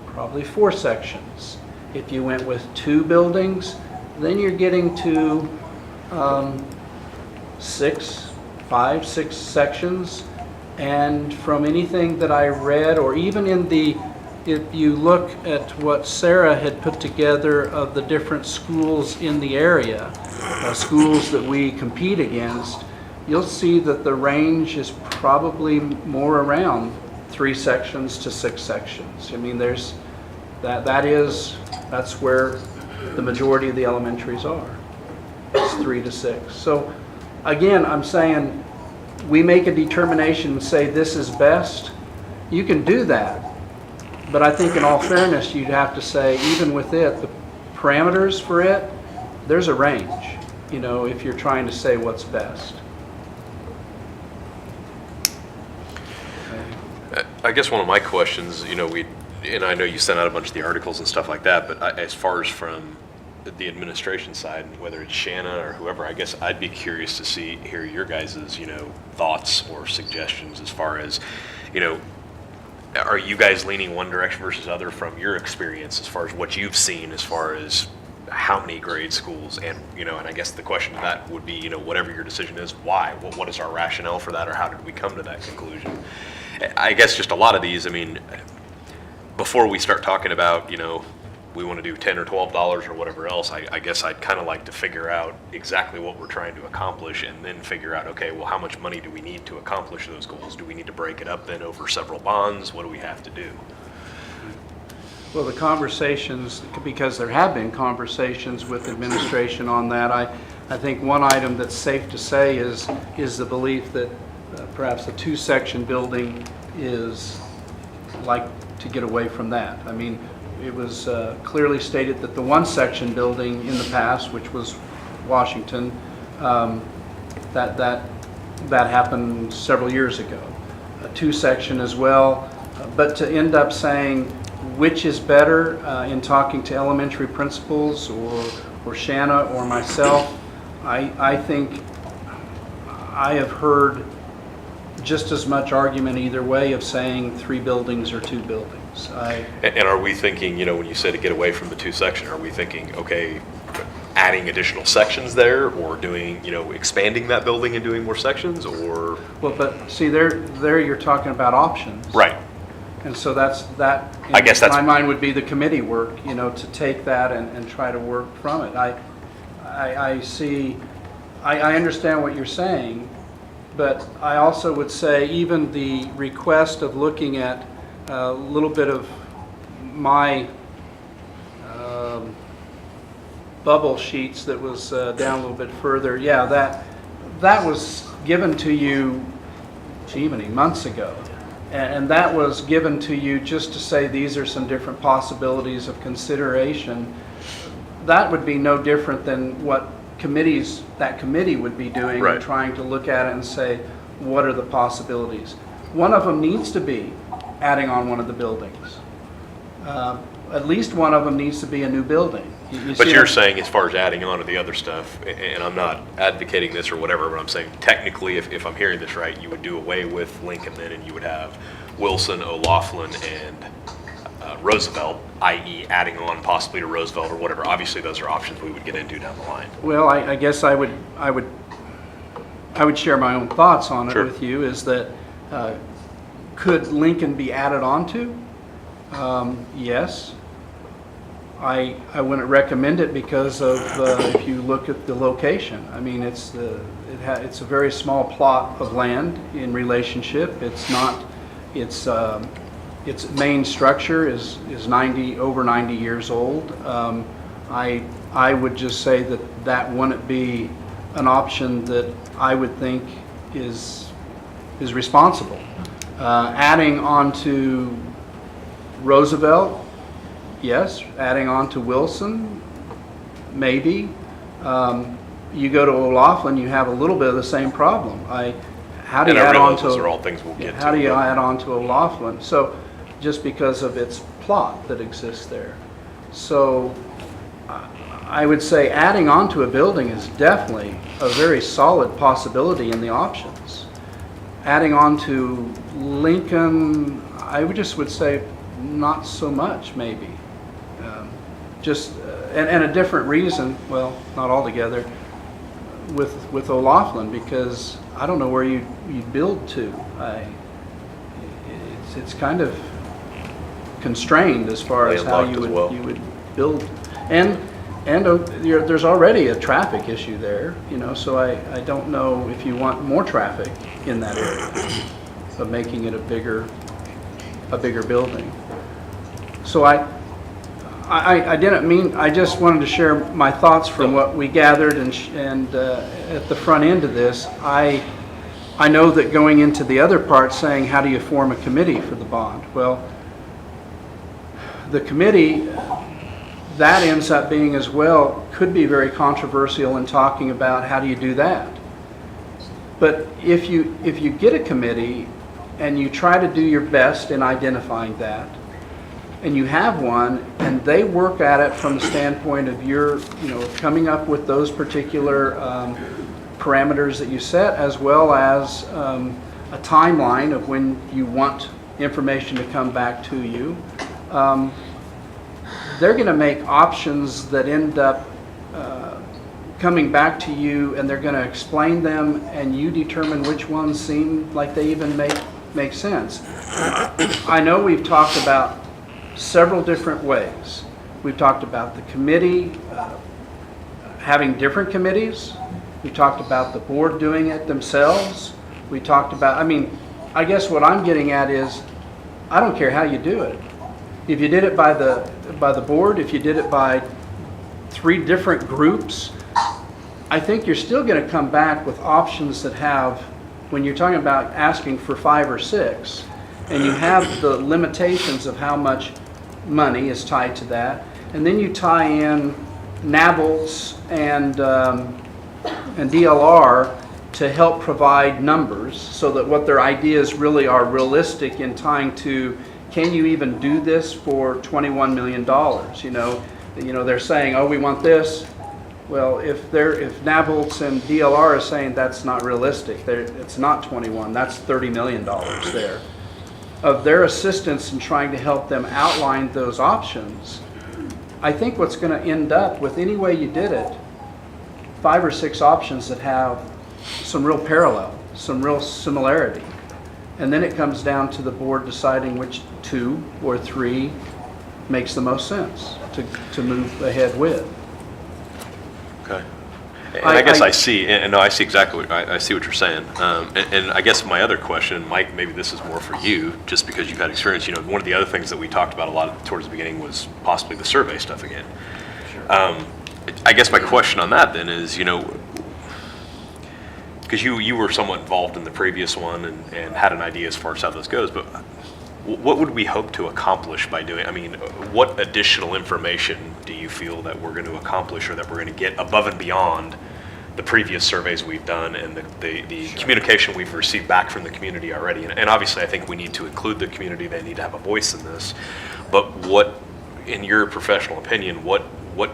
probably 4 sections. If you went with 2 buildings, then you're getting to 5, 6 sections. And from anything that I read, or even if you look at what Sarah had put together of the different schools in the area, schools that we compete against, you'll see that the range is probably more around 3 sections to 6 sections. I mean, that's where the majority of the elementaries are. It's 3 to 6. So again, I'm saying we make a determination and say this is best. You can do that. But I think in all fairness, you'd have to say, even with it, the parameters for it, there's a range, if you're trying to say what's best. I guess one of my questions, and I know you sent out a bunch of the articles and stuff like that, but as far as from the administration side, whether it's Shanna or whoever, I guess I'd be curious to hear your guys' thoughts or suggestions as far as, are you guys leaning one direction versus other from your experience as far as what you've seen as far as how many grade schools, and and I guess the question to that would be, whatever your decision is, why? What is our rationale for that, or how did we come to that conclusion? I guess just a lot of these, before we start talking about, we want to do $10 or $12 or whatever else, I guess I'd kind of like to figure out exactly what we're trying to accomplish, and then figure out, okay, well, how much money do we need to accomplish those goals? Do we need to break it up then over several bonds? What do we have to do? Well, the conversations, because there have been conversations with administration on that, I think one item that's safe to say is the belief that perhaps a 2-section building is like to get away from that. It was clearly stated that the 1-section building in the past, which was Washington, that happened several years ago. A 2-section as well, but to end up saying which is better in talking to elementary principals or Shanna or myself, I think I have heard just as much argument either way of saying 3 buildings or 2 buildings. And are we thinking, when you say to get away from the 2-section, are we thinking, okay, adding additional sections there, or doing, expanding that building and doing more sections, or? Well, but see, there you're talking about options. Right. And so that, I guess that's my mind would be the committee work, to take that and try to work from it. I understand what you're saying, But I also would say even the request of looking at a little bit of my bubble sheets that was down a little bit further, yeah, that was given to you, gee, many months ago. And that was given to you just to say these are some different possibilities of consideration. That would be no different than what that committee would be doing, Right. trying to look at it and say, what are the possibilities? One of them needs to be adding on one of the buildings. At least one of them needs to be a new building. You But see you're that? saying as far as adding on to the other stuff, and I'm not advocating this or whatever, but I'm saying technically, if I'm hearing this right, you would do away with Lincoln then, and you would have Wilson, O'Laughlin, and Roosevelt, i.e. adding on possibly to Roosevelt or whatever. Obviously, those are options we would get into down the line. Well, I guess I would share my own thoughts on it Sure. with you, is that could Lincoln be added on to? Yes. I wouldn't recommend it because of if you look at the location. I mean, it's a very small plot of land in relationship. It's not. Its main structure is over 90 years old. I would just say that wouldn't be an option that I would think is responsible. Adding on to Roosevelt, yes. Adding on to Wilson, maybe. You go to O'Laughlin, you have a little bit of the same problem. How do And you I add on realize to? those are all things we'll get to. How do you but- add on to O'Laughlin? So, just because of its plot that exists there. So, I would say adding on to a building is definitely a very solid possibility in the options. Adding on to Lincoln, I would say not so much, maybe. And a different reason, well, not altogether, with O'Laughlin, because I don't know where you'd build to. It's kind of constrained as far as how Landlocked as well. you would build. And there's already a traffic issue there, so I don't know if you want more traffic in that area, of making it a bigger building. So I didn't mean, I just wanted to share my thoughts from what we gathered and at the front end of this. I know that going into the other part saying how do you form a committee for the bond? Well, the committee, that ends up being as well, could be very controversial in talking about how do you do that. But if you get a committee and you try to do your best in identifying that, and you have one, and they work at it from the standpoint of your, coming up with those particular parameters that you set, as well as a timeline of when you want information to come back to you. They're going to make options that end up coming back to you, and they're going to explain them, and you determine which ones seem like they even make sense. I know we've talked about several different ways. We've talked about the committee having different committees. We talked about the board doing it themselves. We talked about, I guess what I'm getting at is, I don't care how you do it. If you did it by the board, if you did it by 3 different groups, I think you're still going to come back with options that have, when you're talking about asking for 5 or 6, and you have the limitations of how much money is tied to that, and then you tie in NABLES and DLR to help provide numbers so that what their ideas really are realistic in tying to, can you even do this for $21 million? They're saying, oh, we want this. Well, if NABLES and DLR are saying that's not realistic, it's not 21, that's $30 million there. Of their assistance in trying to help them outline those options, I think what's going to end up with, any way you did it, 5 or 6 options that have some real parallel, some real similarity. And then it comes down to the board deciding which 2 or 3 makes the most sense to move ahead with. Okay. And I guess I see, and no, I see exactly what, I see what you're saying. And I guess my other question, Mike, maybe this is more for you, just because you've had experience, you know, one of the other things that we talked about a lot towards the beginning was possibly the survey stuff again. I guess my question on that then is, you know, because you were somewhat involved in the previous one and had an idea as far as how this goes, but what would we hope to accomplish by doing, I mean, what additional information do you feel that we're going to accomplish or that we're going to get above and beyond the previous surveys we've done and the communication we've received back from the community already? And obviously, I think we need to include the community. They need to have a voice in this. But what, in your professional opinion, what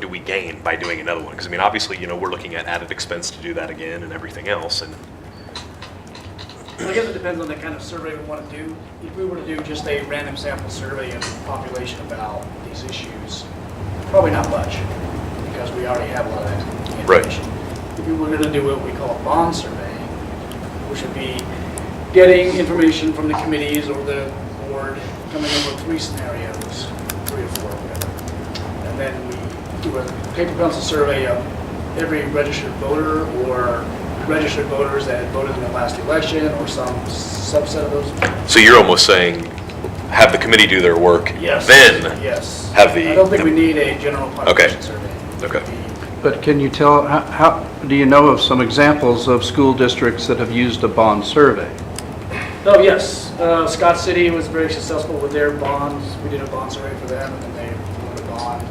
do we gain by doing another one? Because, I mean, obviously, you know, we're looking at added expense to do that again and everything else. And I guess it depends on the kind of survey we want to do. If we were to do just a random sample survey of the population about these issues, probably not much, because we already have a lot of that information. If we were going to do what we call a bond survey, which would be getting information from the committees or the board, coming up with 3 scenarios, 3 or 4, whatever. And then we do a paper pencil survey of every registered voter or registered voters that had voted in the last election or some subset of those. so you're almost saying have the committee do their work, Yes. then Yes. have the... I don't think we need a general population survey. Okay. But can you tell, how do you know of some examples of school districts that have used a bond survey? Oh, yes. Scott City was very successful with their bonds. We did a bond survey for them, and then they wrote a bond,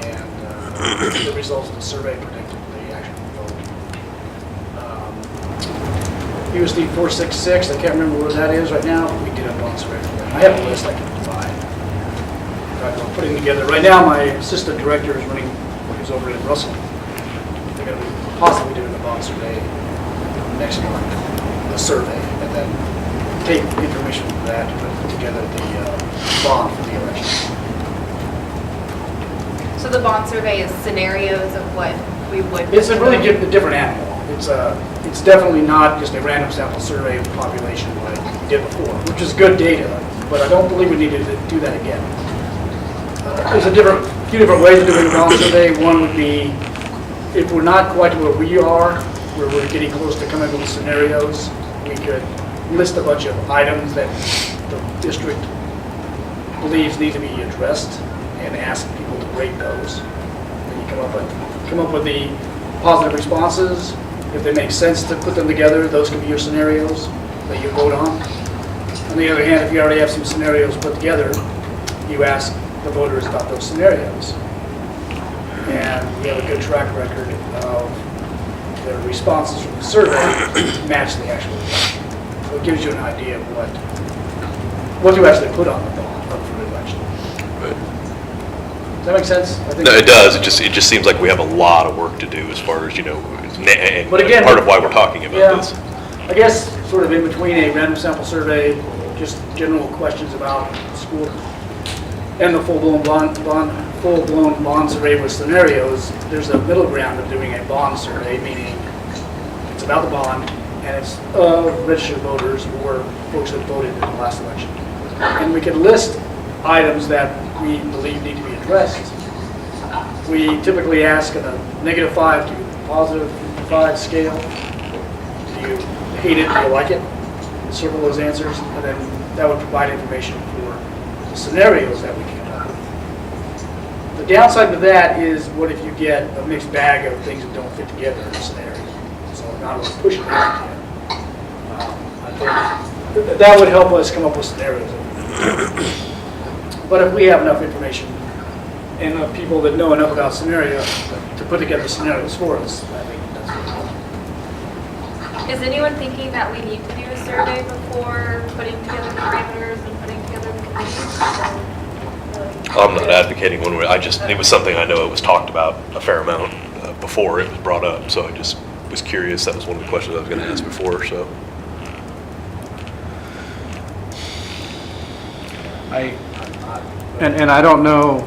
and the results of the survey predicted the actual vote. USD 466, I can't remember where that is right now. We did a bond survey for them. I have a list I can provide. In fact, I'm putting together, right now my assistant director is running, he's over in Russell. They're going to be possibly doing a bond survey next month, a survey, and then take information from that to put together the bond for the election. So the bond survey is scenarios of what we would. It's a really different animal. It's definitely not just a random sample survey of the population like we did before, which is good data, but I don't believe we need to do that again. There's a few different ways of doing a bond survey. One would be, if we're not quite where we are, where we're getting close to coming up with scenarios, we could list a bunch of items that the district believes need to be addressed and ask people to rate those. And you come up with the positive responses. If they make sense to put them together, those can be your scenarios that you vote on. On the other hand, if you already have some scenarios put together, you ask the voters about those scenarios. And we have a good track record of their responses from the survey to match the actual election. So it gives you an idea of what you actually put on the ballot up for the election. Does that make sense? I think No, it does. It just seems like we have a lot of work to do as far as, you know, and But again, part of why we're talking about yeah, this. I guess sort of in between a random sample survey, just general questions about school, and the full-blown bond survey with scenarios, there's a middle ground of doing a bond survey, meaning it's about the bond, and it's of registered voters or folks that voted in the last election. And we can list items that we believe need to be addressed. We typically ask on a -5 to +5 scale. Do you hate it? Do you like it? Circle those answers, and then that would provide information for the scenarios that we can come up with. The downside to that is, what if you get a mixed bag of things that don't fit together in a scenario? So not really pushing that yet. I think that would help us come up with scenarios. But if we have enough information and enough people that know enough about scenarios to put together scenarios for us, I think that's what we'll do. Is anyone thinking that we need to do a survey before putting together parameters and putting together the committees? I'm not advocating one way. It was something I know it was talked about a fair amount before it was brought up. So I just was curious. That was one of the questions I was going to ask before. So And I don't know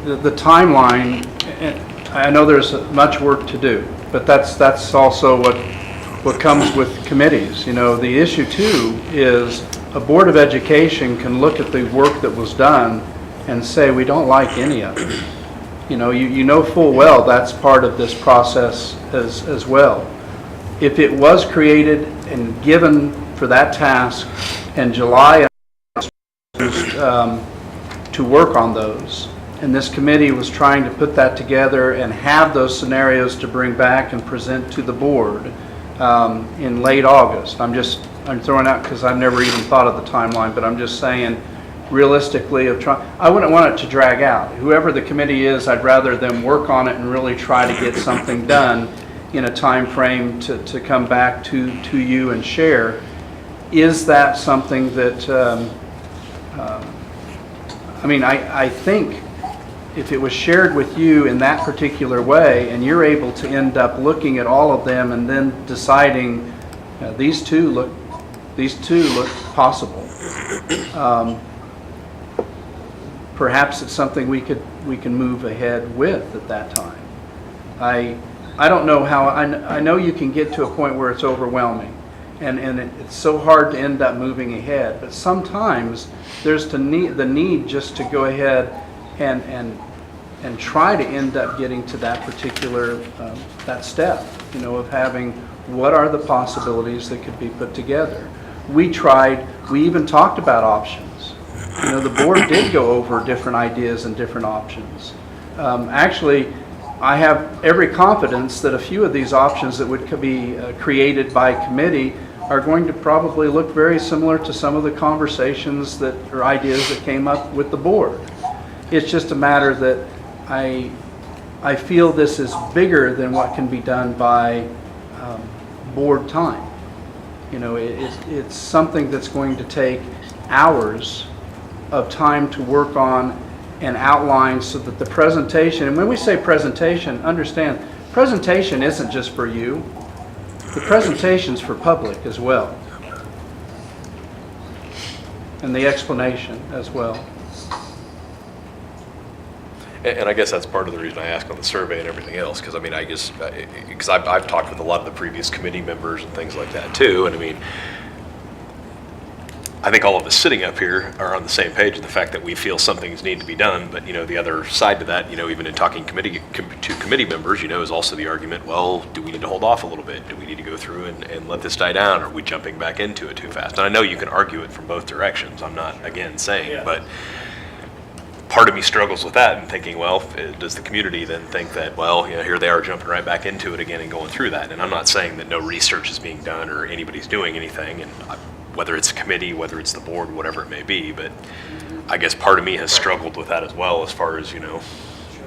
the timeline, and I know there's much work to do, but that's also what comes with committees. You know, the issue too is a Board of Education can look at the work that was done and say, we don't like any of it. You know, you know full well that's part of this process as well. If it was created and given for that task in July, to work on those, and this committee was trying to put that together and have those scenarios to bring back and present to the board in late August. I'm throwing out because I've never even thought of the timeline, but I'm just saying realistically I wouldn't want it to drag out. Whoever the committee is, I'd rather them work on it and really try to get something done in a time frame to come back to you and share. Is that something that, I think if it was shared with you in that particular way and you're able to end up looking at all of them and then deciding these two look possible. Perhaps it's something we can move ahead with at that time. I don't know how, I know you can get to a point where it's overwhelming and it's so hard to end up moving ahead, but sometimes there's the need just to go ahead and try to end up getting to that particular, that step, of having what are the possibilities that could be put together. We even talked about options. The board did go over different ideas and different options. Actually, I have every confidence that a few of these options that would be created by committee are going to probably look very similar to some of the conversations or ideas that came up with the board. It's just a matter that I feel this is bigger than what can be done by board time. It's something that's going to take hours of time to work on and outline so that the presentation, and when we say presentation, understand, presentation isn't just for you. The presentation's for public as well. And the explanation as well. And I guess that's part of the reason I asked on the survey and everything else, because because I've talked with a lot of the previous committee members and things like that too, and I think all of us sitting up here are on the same page in the fact that we feel some things need to be done, but the other side to that, even in talking to committee members, is also the argument, well, do we need to hold off a little bit? Do we need to go through and let this die down? Or are we jumping back into it too fast? And I know you can argue it from both directions. I'm not, again, saying, but part of me struggles with that and thinking, well, does the community then think that, well, here they are jumping right back into it again and going through that? And I'm not saying that no research is being done or anybody's doing anything, and whether it's a committee, whether it's the board, whatever it may be, but I guess part of me has struggled with that as well as far as,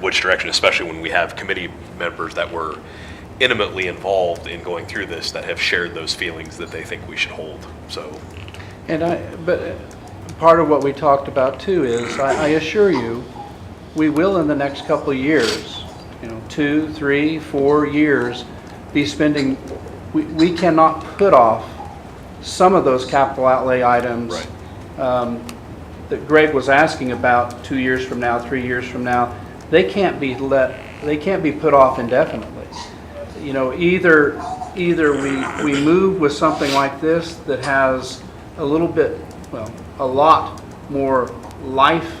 which direction, especially when we have committee members that were intimately involved in going through this that have shared those feelings that they think we should hold, so. But part of what we talked about too is, I assure you, we will in the next couple of years, 2, 3, 4 years, be spending, we cannot put off some of those capital outlay items that Greg was asking about 2 years from now, 3 years from now. They can't be put off indefinitely. Either we move with something like this that has a little bit, a lot more life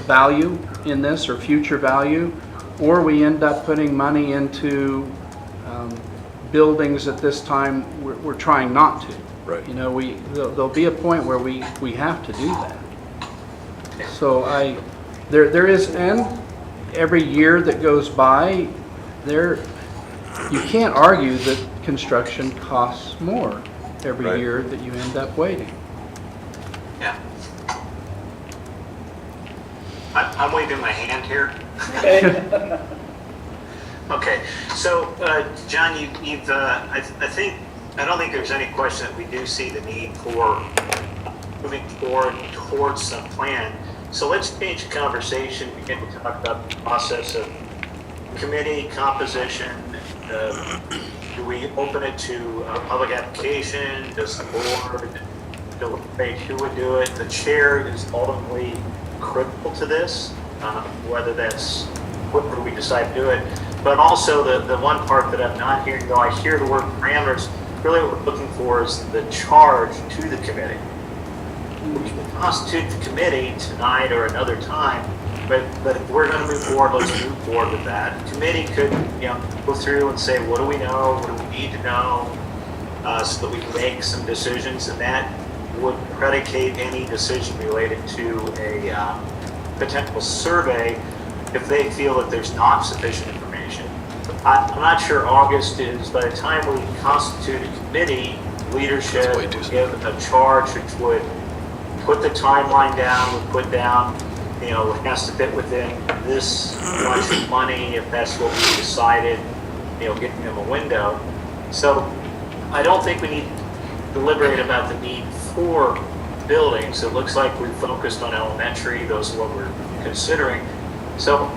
value in this or future value, or we end up putting money into buildings at this time we're trying not to. Right. There'll be a point where we have to do that. So there is, and every year that goes by, you can't argue that construction costs more every year that you end up waiting. Yeah. I'm waving my hand here. Okay, so John, I don't think there's any question that we do see the need for moving forward towards some plan. So let's change the conversation, begin to talk about the process of committee composition. Do we open it to a public application? Does the board deliberate who would do it? The chair is ultimately critical to this, whether that's whether we decide to do it. But also the one part that I'm not hearing, though I hear the word parameters, really what we're looking for is the charge to the committee. We can constitute the committee tonight or another time But if we're going to move forward, let's move forward with that. Committee could, go through and say, what do we know? What do we need to know? So that we can make some decisions, and that would predicate any decision related to a potential survey if they feel that there's not sufficient information. I'm not sure August is, by the time we constitute a committee, leadership would give a charge which would put the timeline down, would put down, it has to fit within this much of money if that's what we decided, getting them a window. So I don't think we need to deliberate about the need for buildings. It looks like we've focused on elementary. Those are what we're considering. So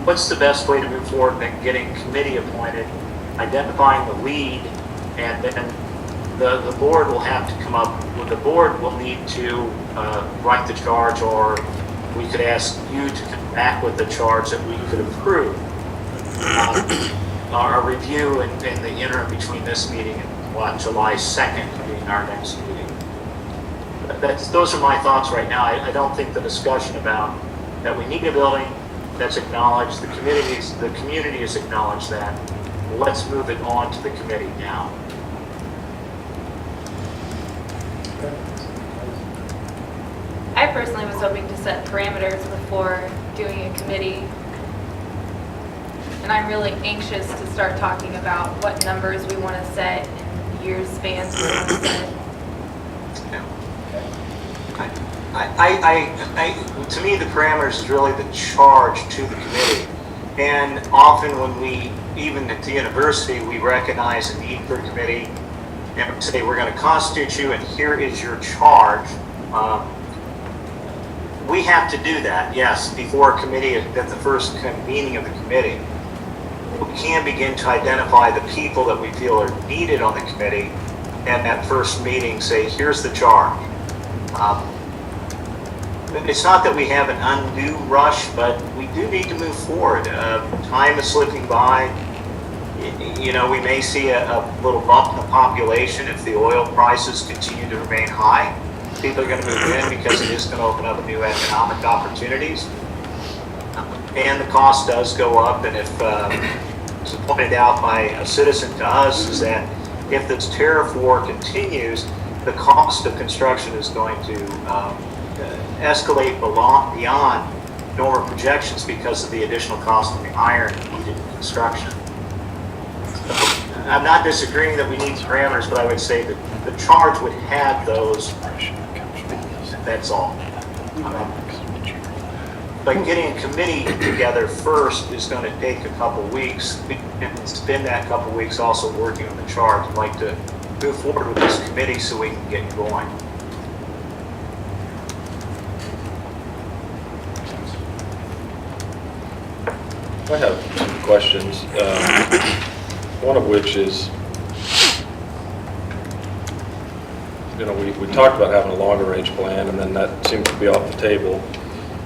what's the best way to move forward in getting committee appointed, identifying the lead, and then the board will have to come up with, the board will need to write the charge, or we could ask you to come back with the charge that we could approve. Our review in the interim between this meeting and July 2nd being our next meeting. Those are my thoughts right now. I don't think the discussion about that we need a building, that's acknowledged. The community has acknowledged that. Let's move it on to the committee now. I personally was hoping to set parameters before doing a committee. And I'm really anxious to start talking about what numbers we want to set and years spans we want to set. To me, the parameters is really the charge to the committee. And often when we, even at the university, we recognize a need for a committee and we say, we're going to constitute you and here is your charge. We have to do that, yes, before a committee, at the first convening of the committee. We can begin to identify the people that we feel are needed on the committee, and that first meeting say, here's the charge. It's not that we have an undue rush, but we do need to move forward. Time is slipping by. We may see a little bump in the population if the oil prices continue to remain high. People are going to move in because it is going to open up new economic opportunities. And the cost does go up, and if, as pointed out by a citizen to us, is that if this tariff war continues, the cost of construction is going to escalate beyond normal projections because of the additional cost of the iron needed in construction. So, I'm not disagreeing that we need parameters, but I would say that the charge would have those. That's all. But getting a committee together first is going to take a couple weeks, and spend that couple weeks also working on the charge. I'd like to move forward with this committee so we can get going. I have some questions, one of which is, we talked about having a longer range plan, and then that seems to be off the table.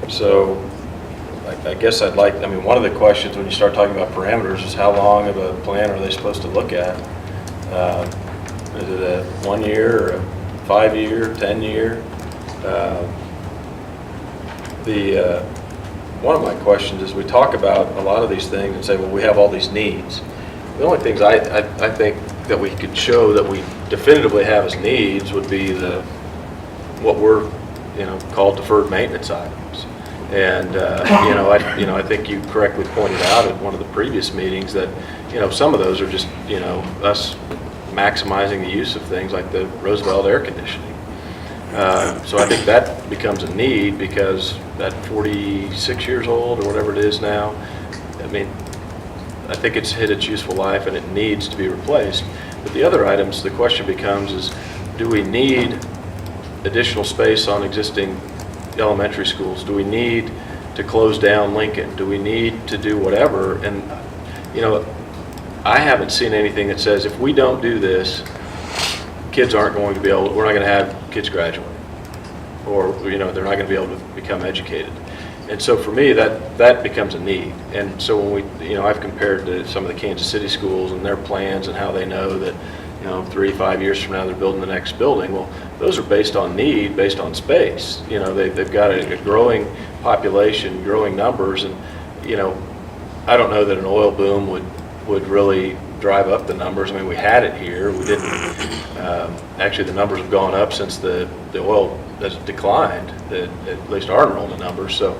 So I guess one of the questions when you start talking about parameters is how long of a plan are they supposed to look at? Is it a 1 year or a 5 year, 10 year? One of my questions is we talk about a lot of these things and say, well, we have all these needs. The only things I think that we could show that we definitively have as needs would be what we're called deferred maintenance items. And I think you correctly pointed out at one of the previous meetings that some of those are just us maximizing the use of things like the Roosevelt air conditioning. So I think that becomes a need because at 46 years old or whatever it is now, I think it's hit its useful life and it needs to be replaced. But the other items, the question becomes is, do we need additional space on existing elementary schools? Do we need to close down Lincoln? Do we need to do whatever? And, I haven't seen anything that says if we don't do this, kids aren't going to be able, we're not going to have kids graduate, or they're not going to be able to become educated. And so for me, that becomes a need. And so when we, I've compared to some of the Kansas City schools and their plans and how they know that 3-5 years from now they're building the next building. Well, those are based on need, based on space. They've got a growing population, growing numbers, and, I don't know that an oil boom would really drive up the numbers. I mean, we had it here, we didn't, actually the numbers have gone up since the oil has declined, at least our enrollment numbers, so,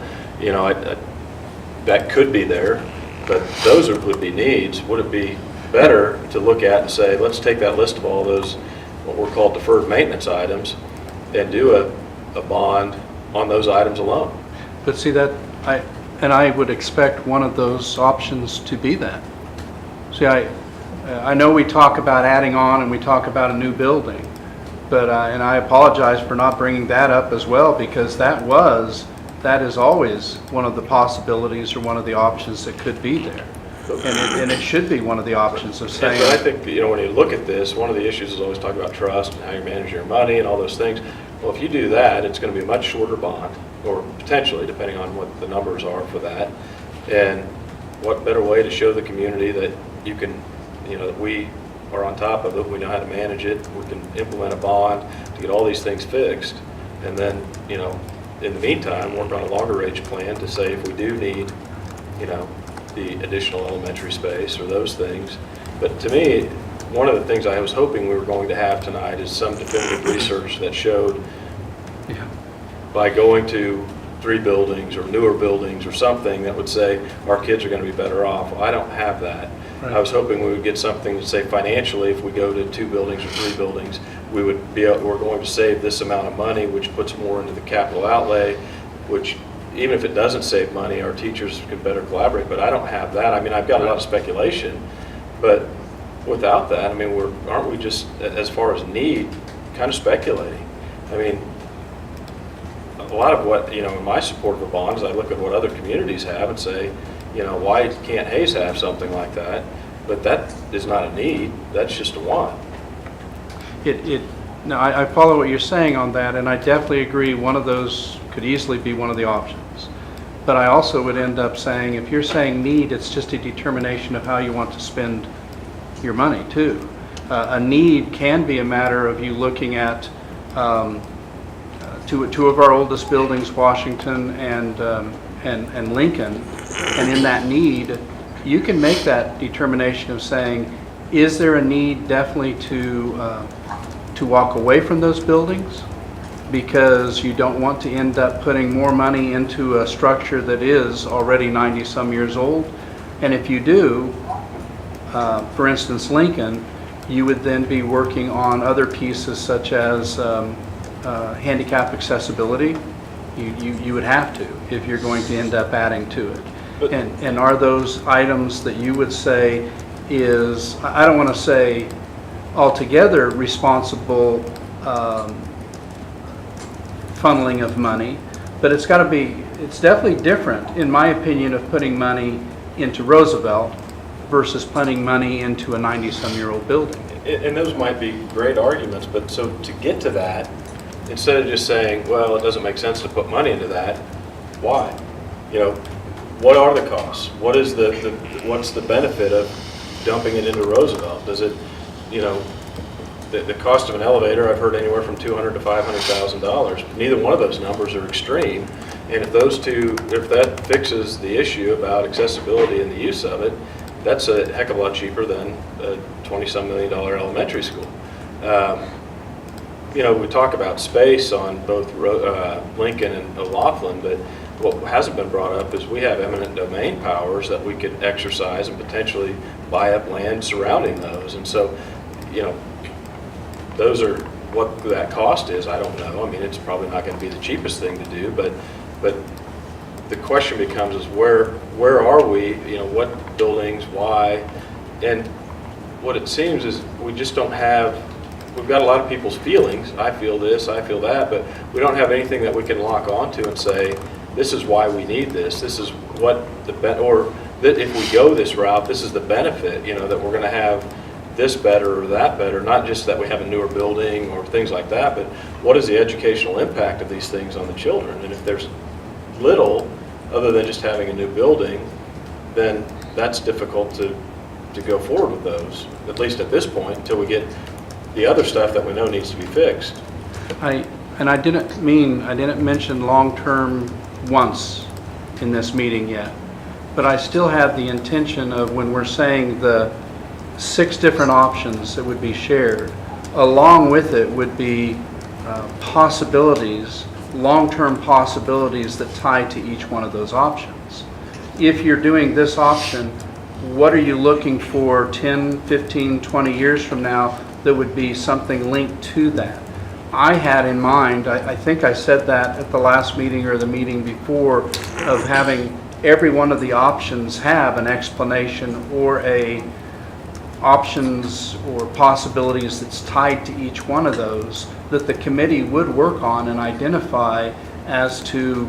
that could be there, but those would be needs. Would it be better to look at and say, let's take that list of all those, what we're called deferred maintenance items, and do a bond on those items alone? But see that, I would expect one of those options to be that. See, I know we talk about adding on and we talk about a new building, but, and I apologize for not bringing that up as well, because that is always one of the possibilities or one of the options that could be there. And it should be one of the options of saying. But I think, when you look at this, one of the issues is always talking about trust and how you manage your money and all those things. Well, if you do that, it's going to be a much shorter bond, or potentially, depending on what the numbers are for that. And what better way to show the community that you can, that we are on top of it, we know how to manage it, we can implement a bond to get all these things fixed. And then, in the meantime, work on a longer range plan to say if we do need, the additional elementary space or those things. But to me, one of the things I was hoping we were going to have tonight is some definitive research that showed by going to 3 buildings or newer buildings or something that would say our kids are going to be better off. Well, I don't have that. Right. I was hoping we would get something to say financially, if we go to 2 buildings or 3 buildings, we're going to save this amount of money, which puts more into the capital outlay, which even if it doesn't save money, our teachers can better collaborate. But I don't have that. I mean, I've got a lot of speculation, but without that, I mean, aren't we just, as far as need, kind of speculating? I mean, a lot of what, in my support of a bond is I look at what other communities have and say, why can't Hayes have something like that? But that is not a need, that's just a want. No, I follow what you're saying on that, and I definitely agree one of those could easily be one of the options. But I also would end up saying, if you're saying need, it's just a determination of how you want to spend your money too. A need can be a matter of you looking at two of our oldest buildings, Washington and Lincoln, and in that need, you can make that determination of saying, is there a need definitely to walk away from those buildings because you don't want to end up putting more money into a structure that is already 90-some years old? And if you do, for instance, Lincoln, you would then be working on other pieces such as handicap accessibility. You would have to if you're going to end up adding to it. And are those items that you would say is, I don't want to say altogether responsible funneling of money, but it's got to be, it's definitely different, in my opinion, of putting money into Roosevelt versus putting money into a 90-some-year-old building. And those might be great arguments, but so to get to that, instead of just saying, well, it doesn't make sense to put money into that, why? What are the costs? What is what's the benefit of dumping it into Roosevelt? Does it, the cost of an elevator, I've heard anywhere from $200,000 to $500,000. Neither one of those numbers are extreme. And if that fixes the issue about accessibility and the use of it, that's a heck of a lot cheaper than a $20-some million elementary school. We talk about space on both Lincoln and O'Laughlin, but what hasn't been brought up is we have eminent domain powers that we could exercise and potentially buy up land surrounding those. And so, those are what that cost is. I don't know. I mean, it's probably not going to be the cheapest thing to do, but the question becomes is where are we? What buildings, why? And what it seems is we just don't have. We've got a lot of people's feelings. I feel this, I feel that, but we don't have anything that we can lock onto and say, this is why we need this. This is what or that if we go this route, this is the benefit. That we're going to have this better or that better. Not just that we have a newer building or things like that, but what is the educational impact of these things on the children? And if there's little other than just having a new building, then that's difficult to go forward with those. At least at this point, until we get the other stuff that we know needs to be fixed. I didn't mention long-term once in this meeting yet. But I still have the intention of, when we're saying the 6 different options that would be shared, along with it would be possibilities, long-term possibilities that tie to each one of those options. If you're doing this option, what are you looking for 10, 15, 20 years from now that would be something linked to that? I had in mind, I think I said that at the last meeting or the meeting before, of having every one of the options have an explanation or a options or possibilities that's tied to each one of those that the committee would work on and identify as to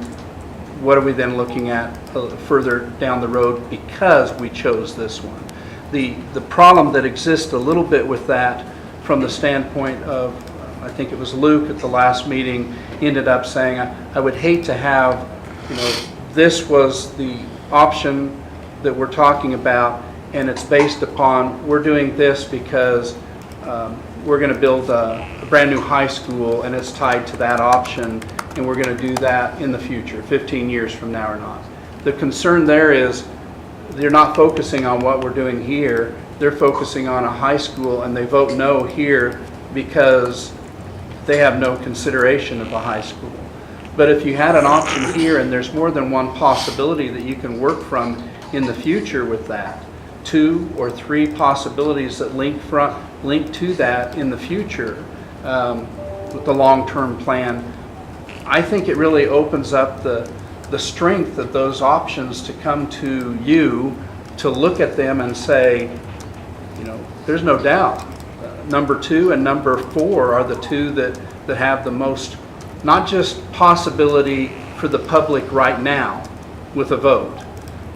what are we then looking at further down the road because we chose this one. The problem that exists a little bit with that from the standpoint of, I think it was Luke at the last meeting ended up saying, I would hate to have, this was the option that we're talking about, and it's based upon, we're doing this because we're going to build a brand new high school, and it's tied to that option, and we're going to do that in the future, 15 years from now or not. The concern there is they're not focusing on what we're doing here. They're focusing on a high school, and they vote no here because they have no consideration of a high school. But if you had an option here and there's more than one possibility that you can work from in the future with that, 2 or 3 possibilities that link to that in the future with the long-term plan, I think it really opens up the strength of those options to come to you to look at them and say, there's no doubt. Number 2 and number 4 are the 2 that have the most, not just possibility for the public right now with a vote,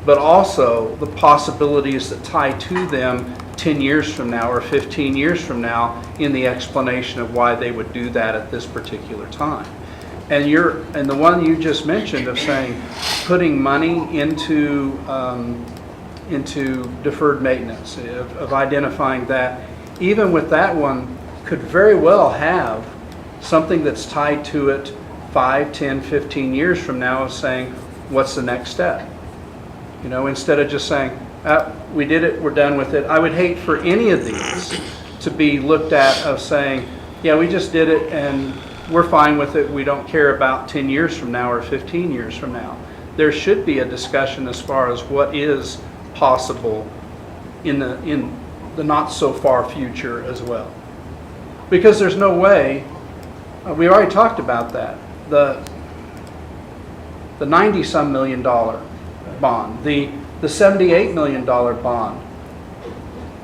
but also the possibilities that tie to them 10 years from now or 15 years from now in the explanation of why they would do that at this particular time. And the one you just mentioned of saying putting money into deferred maintenance, of identifying that, even with that one, could very well have something that's tied to it 5, 10, 15 years from now of saying, what's the next step? Instead of just saying, we did it, we're done with it. I would hate for any of these to be looked at of saying, yeah, we just did it and we're fine with it. We don't care about 10 years from now or 15 years from now. There should be a discussion as far as what is possible in the not so far future as well. Because there's no way, we already talked about that, the $90-some million bond, the $78 million bond,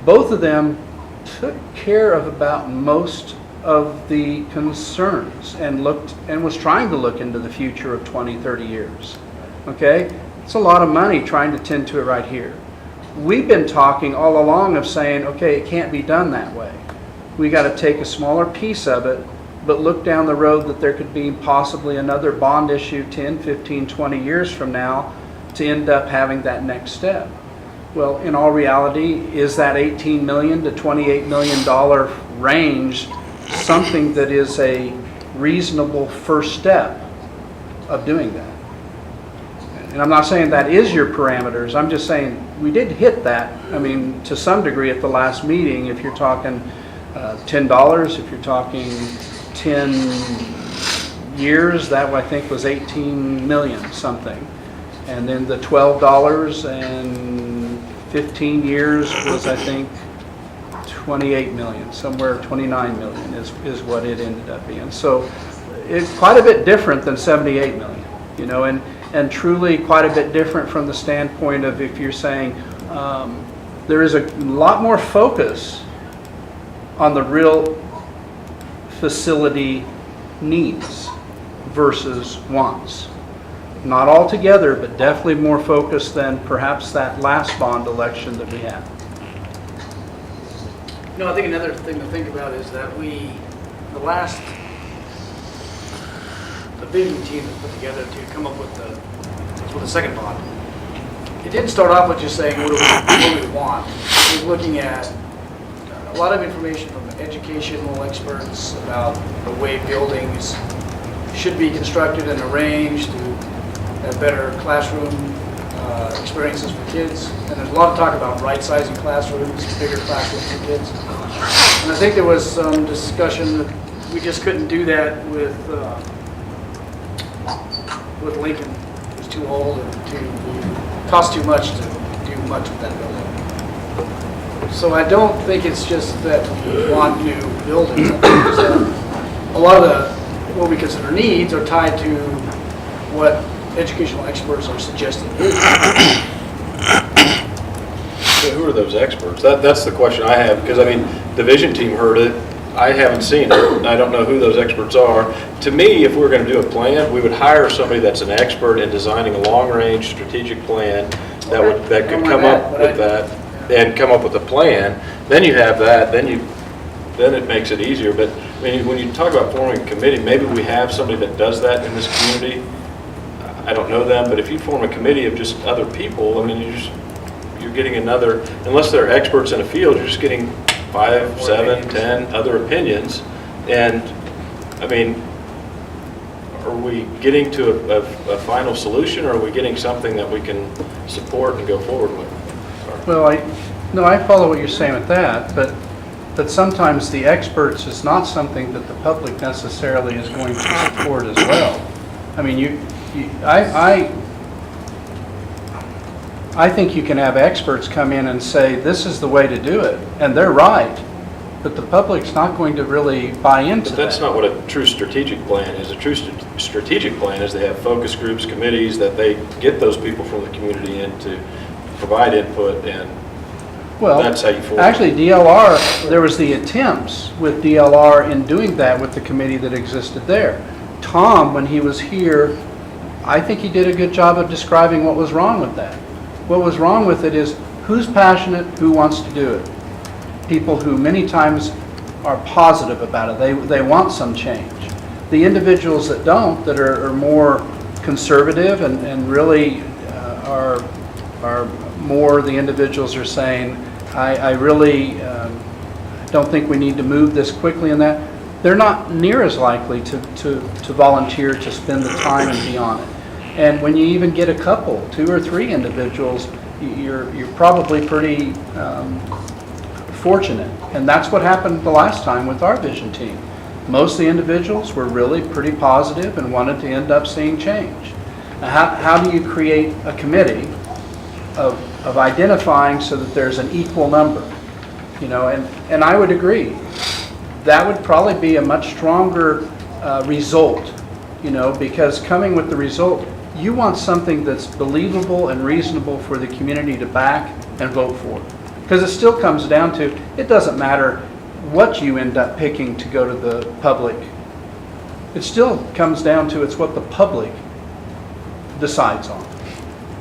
both of them took care of about most of the concerns and was trying to look into the future of 20, 30 years. Okay? It's a lot of money trying to tend to it right here. We've been talking all along of saying, okay, it can't be done that way. We got to take a smaller piece of it, but look down the road that there could be possibly another bond issue 10, 15, 20 years from now to end up having that next step. Well, in all reality, is that $18 million to $28 million range something that is a reasonable first step of doing that? And I'm not saying that is your parameters. I'm just saying we did hit that, to some degree at the last meeting. If you're talking $10, if you're talking 10 years, that I think was 18 million something. And then the $12 and 15 years was, I think, 28 million, somewhere 29 million is what it ended up being. So it's quite a bit different than 78 million, and truly quite a bit different from the standpoint of if you're saying there is a lot more focus on the real facility needs versus wants. Not all together, but definitely more focused than perhaps that last bond election that we had. I think another thing to think about is that the bidding team that put together to come up with the second bond, it didn't start off with just saying what do we want. It was looking at a lot of information from educational experts about the way buildings should be constructed and arranged, to have better classroom experiences for kids. And there's a lot of talk about right-sizing classrooms, bigger classrooms for kids. And I think there was some discussion that we just couldn't do that with Lincoln. It was too old and cost too much to do much with that building. So I don't think it's just that we want new buildings. I think it's that a lot of what we consider needs are tied to what educational experts are suggesting. So who are those experts? That's the question I have, because I mean, the vision team heard it. I haven't seen it. I don't know who those experts are. To me, if we were going to do a plan, we would hire somebody that's an expert in designing a long-range strategic plan that could come up with that and come up with a plan. Then you have that. Then it makes it easier. But I mean, when you talk about forming a committee, maybe we have somebody that does that in this community. I don't know them, but if you form a committee of just other people, I mean, you're getting another, unless they're experts in a field, you're just getting 5, 7, 10 other opinions. And I mean, are we getting to a final solution, or are we getting something that we can support and go forward with? Well, I follow what you're saying with that, but sometimes the experts is not something that the public necessarily is going to support as well. I mean, I think you can have experts come in and say, this is the way to do it, and they're right, but the public's not going to really buy into that. But that's not what a true strategic plan is. A true strategic plan is they have focus groups, committees, that they get those people from the community in to provide input, and Well, that's how you form it. actually, DLR, there was the attempts with DLR in doing that with the committee that existed there. Tom, when he was here, I think he did a good job of describing what was wrong with that. What was wrong with it is who's passionate, who wants to do it. People who many times are positive about it. They want some change. The individuals that don't, that are more conservative and really are more, the individuals are saying, I really don't think we need to move this quickly in that. They're not near as likely to volunteer to spend the time and be on it. And when you even get a couple, 2 or 3 individuals, you're probably pretty fortunate. And that's what happened the last time with our vision team. Most of the individuals were really pretty positive and wanted to end up seeing change. Now, how do you create a committee of identifying so that there's an equal number? You know, and I would agree. That would probably be a much stronger result, you know, because coming with the result, you want something that's believable and reasonable for the community to back and vote for. Because it still comes down to, it doesn't matter what you end up picking to go to the public. It still comes down to it's what the public decides on.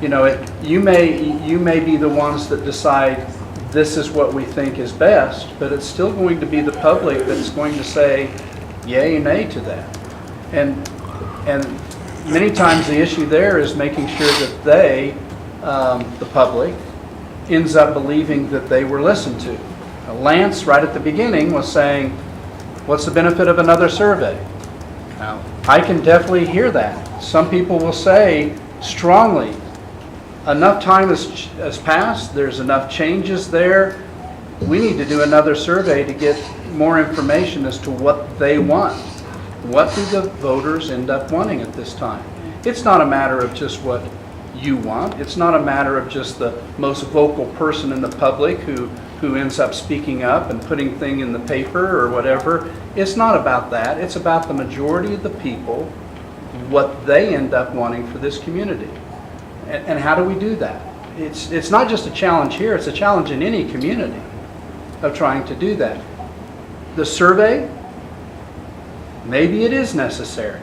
You know, you may be the ones that decide this is what we think is best, but it's still going to be the public that's going to say yay and nay to that. And many times the issue there is making sure that they, the public, ends up believing that they were listened to. Lance, right at the beginning, was saying, what's the benefit of another survey? Now, I can definitely hear that. Some people will say strongly, enough time has passed, there's enough changes there, we need to do another survey to get more information as to what they want. What do the voters end up wanting at this time? It's not a matter of just what you want. It's not a matter of just the most vocal person in the public who ends up speaking up and putting thing in the paper or whatever. It's not about that. It's about the majority of the people, what they end up wanting for this community. And how do we do that? It's not just a challenge here, it's a challenge in any community of trying to do that. The survey, maybe it is necessary.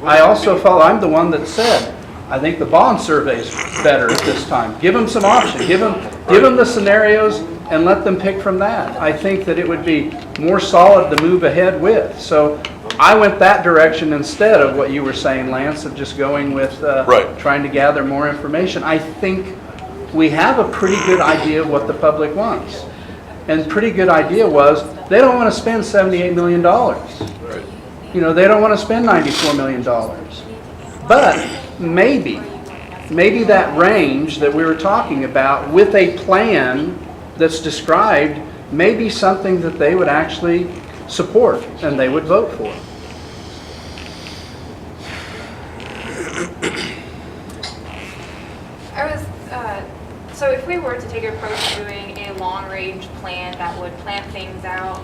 I also felt, I'm the one that said, I think the bond survey is better at this time. Give them some options, give them the scenarios and let them pick from that. I think that it would be more solid to move ahead with. So I went that direction instead of what you were saying, Lance, of just going with trying to gather more information. I think we have a pretty good idea of what the public wants. And pretty good idea was they don't want to spend $78 million. You know, they don't want to spend $94 million. But maybe that range that we were talking about with a plan that's described may be something that they would actually support and they would vote for. So if we were to take an approach to doing a long-range plan that would plan things out,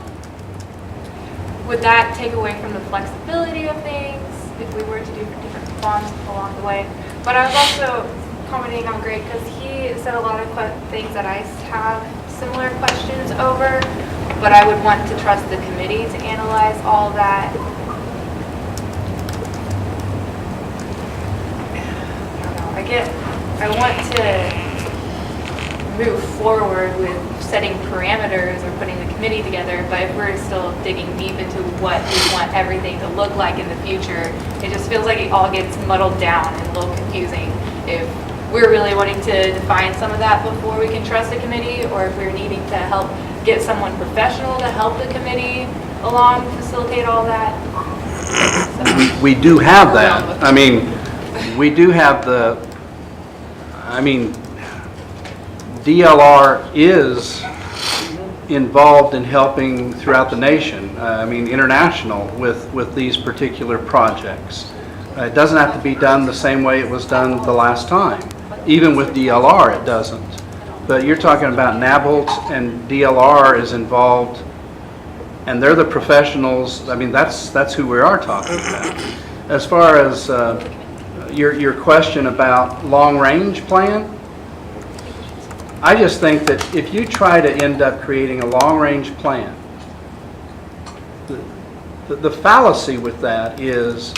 would that take away from the flexibility of things if we were to do different bonds along the way? But I was also commenting on Greg because he said a lot of things that I have similar questions over, but I would want to trust the committee to analyze all that. I don't know, I want to move forward with setting parameters or putting the committee together, but if we're still digging deep into what we want everything to look like in the future, it just feels like it all gets muddled down and a little confusing. If we're really wanting to define some of that before we can trust the committee, or if we're needing to help get someone professional to help the committee along, facilitate all that. So, We do have that. I mean, we do have DLR is involved in helping throughout the nation, international, with these particular projects. It doesn't have to be done the same way it was done the last time. Even with DLR, it doesn't. But you're talking about Nabholz, and DLR is involved, and they're the professionals. That's who we are talking about. As far as your question about long-range plan, I just think that if you try to end up creating a long-range plan, the fallacy with that is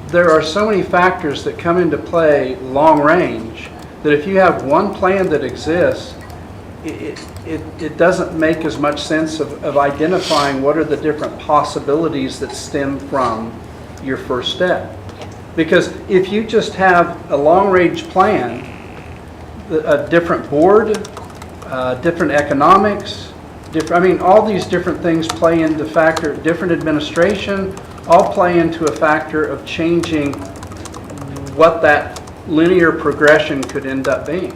there are so many factors that come into play long-range that if you have one plan that exists, it doesn't make as much sense of identifying what are the different possibilities that stem from your first step. Because if you just have a long-range plan, a different board, different economics, all these different things play into factor, different administration, all play into a factor of changing what that linear progression could end up being.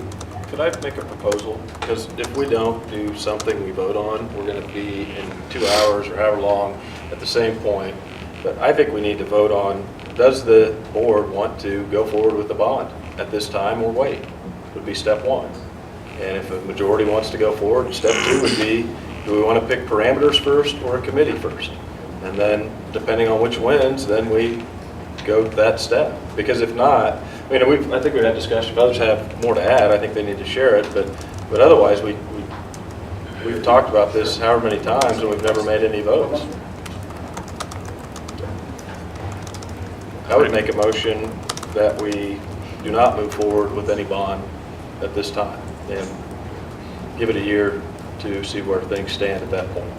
Could I make a proposal? Because if we don't do something we vote on, we're going to be in 2 hours or however long at the same point. But I think we need to vote on, does the board want to go forward with the bond at this time or wait? Would be step one. And if a majority wants to go forward, step two would be, do we want to pick parameters first or a committee first? And then depending on which wins, then we go that step. Because if not, I think we've had discussion, if others have more to add, I think they need to share it, but otherwise we've talked about this however many times and we've never made any votes. I would make a motion that we do not move forward with any bond at this time and give it a year to see where things stand at that point.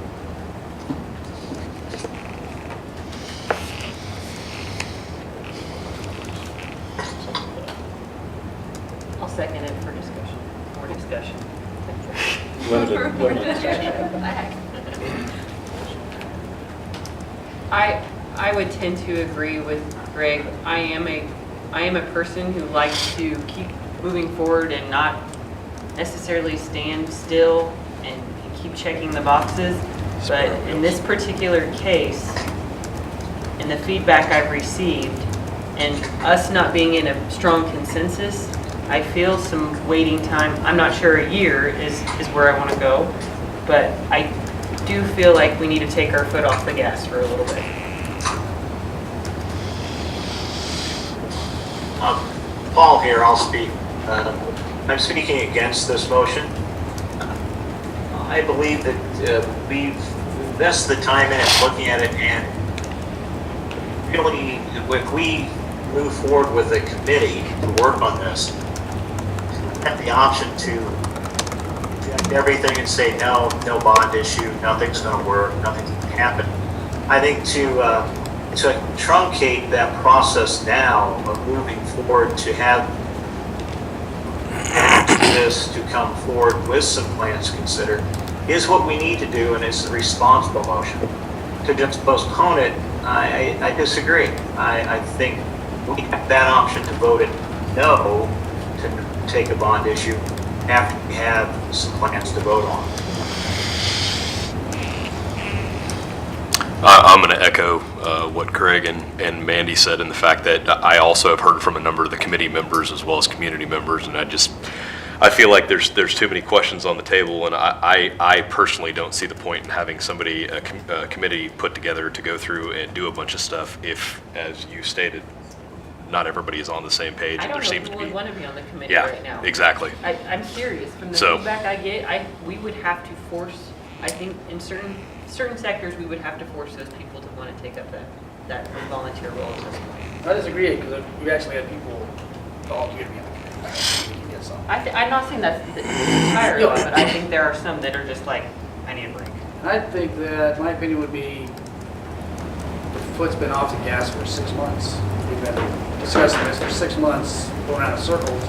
I'll second it for discussion, more discussion. Limited discussion. I would tend to agree with Greg. I am a person who likes to keep moving forward and not necessarily stand still and keep checking the boxes. But in this particular case, and the feedback I've received, and us not being in a strong consensus, I feel some waiting time. I'm not sure a year is where I want to go, but I do feel like we need to take our foot off the gas for a little bit. Paul here, I'll speak. I'm speaking against this motion. I believe that we've invested the time in it, looking at it, and really, if we move forward with a committee to work on this, have the option to reject everything and say no bond issue, nothing's going to work, nothing's going to happen. I think to truncate that process now of moving forward to have this to come forward with some plans considered is what we need to do, and it's the responsible motion. To just postpone it, I disagree. I think we have that option to vote it no to take a bond issue after we have some plans to vote on. I'm going to echo what Craig and Mandy said, in the fact that I also have heard from a number of the committee members as well as community members, and I feel like there's too many questions on the table, and I personally don't see the point in having somebody, a committee put together to go through and do a bunch of stuff if, as you stated, not everybody is on the same page, I and don't there know seems who to would be. want to be on the committee Yeah, right now. exactly. I'm serious. From the So- feedback I get, we would have to force, I think in certain sectors, we would have to force those people to want to take up that volunteer role at this point. I disagree, because we actually had people volunteer to be on the committee. We can get some. I'm not saying that's the entire of it, but I think there are some that are just like, I need a break. I think that, my opinion would be, the foot's been off the gas for 6 months. We've been discussing this for 6 months, going around in circles.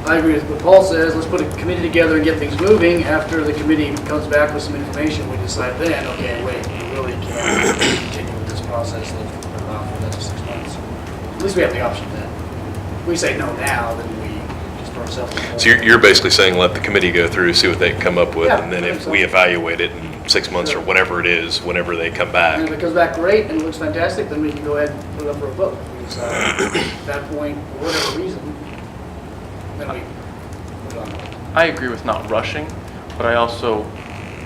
I agree with what Paul says, let's put a committee together and get things moving. After the committee comes back with some information, we decide then, okay, wait, we really can't continue with this process, let's put it off for another 6 months. At least we have the option then. If we say no now, then we just throw ourselves in the hole. So you're basically saying let the committee go through, see what they can come up with, Yeah, and then I think if so. we evaluate it in 6 months or whatever it is, whenever they come And back. if it comes back great and it looks fantastic, then we can go ahead and put it up for a vote. If we decide at that point, for whatever reason, then we put it on. I agree with not rushing, but I also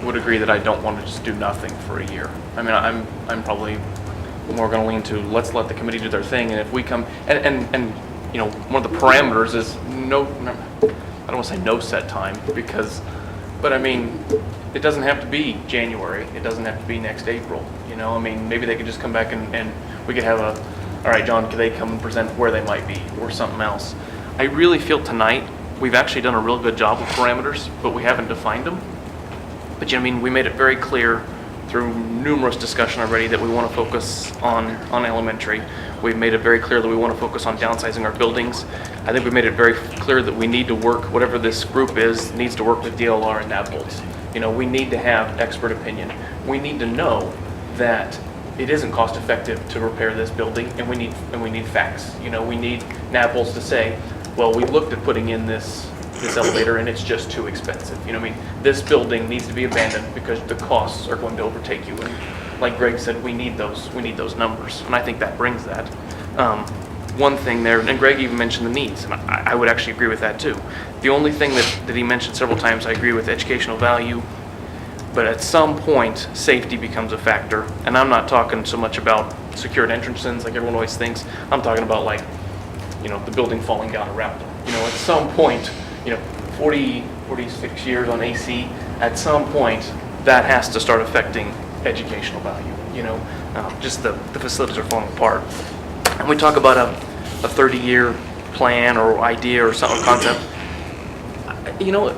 would agree that I don't want to just do nothing for a year. I mean, I'm probably more going to lean to let's let the committee do their thing, and if we come and you know, one of the parameters is no, I don't want to say no set time because, but I mean, it doesn't have to be January. It doesn't have to be next April. You know, I mean, maybe they could just come back and we could have all right, John, could they come and present where they might be or something else? I really feel tonight we've actually done a real good job with parameters, but we haven't defined them. But you know, I mean, we made it very clear through numerous discussion already that we want to focus on elementary. We've made it very clear that we want to focus on downsizing our buildings. I think we made it very clear that we need to work, whatever this group is, needs to work with DLR and NABOLS. You know, we need to have expert opinion. We need to know that it isn't cost effective to repair this building, and we need facts. You know, we need NABOLS to say, well, we looked at putting in this elevator and it's just too expensive. You know what I mean? This building needs to be abandoned because the costs are going to overtake you. And like Greg said, we need those numbers. And I think that brings that. One thing there, and Greg even mentioned the needs, and I would actually agree with that too. The only thing that he mentioned several times, I agree with educational value, but at some point, safety becomes a factor. And I'm not talking so much about secured entrances like everyone always thinks. I'm talking about like, you know, the building falling down around them. You know, at some point, you know, 46 years on AC, at some point, that has to start affecting educational value. You know, just the facilities are falling apart. And we talk about a 30-year plan or idea or something, concept. You know,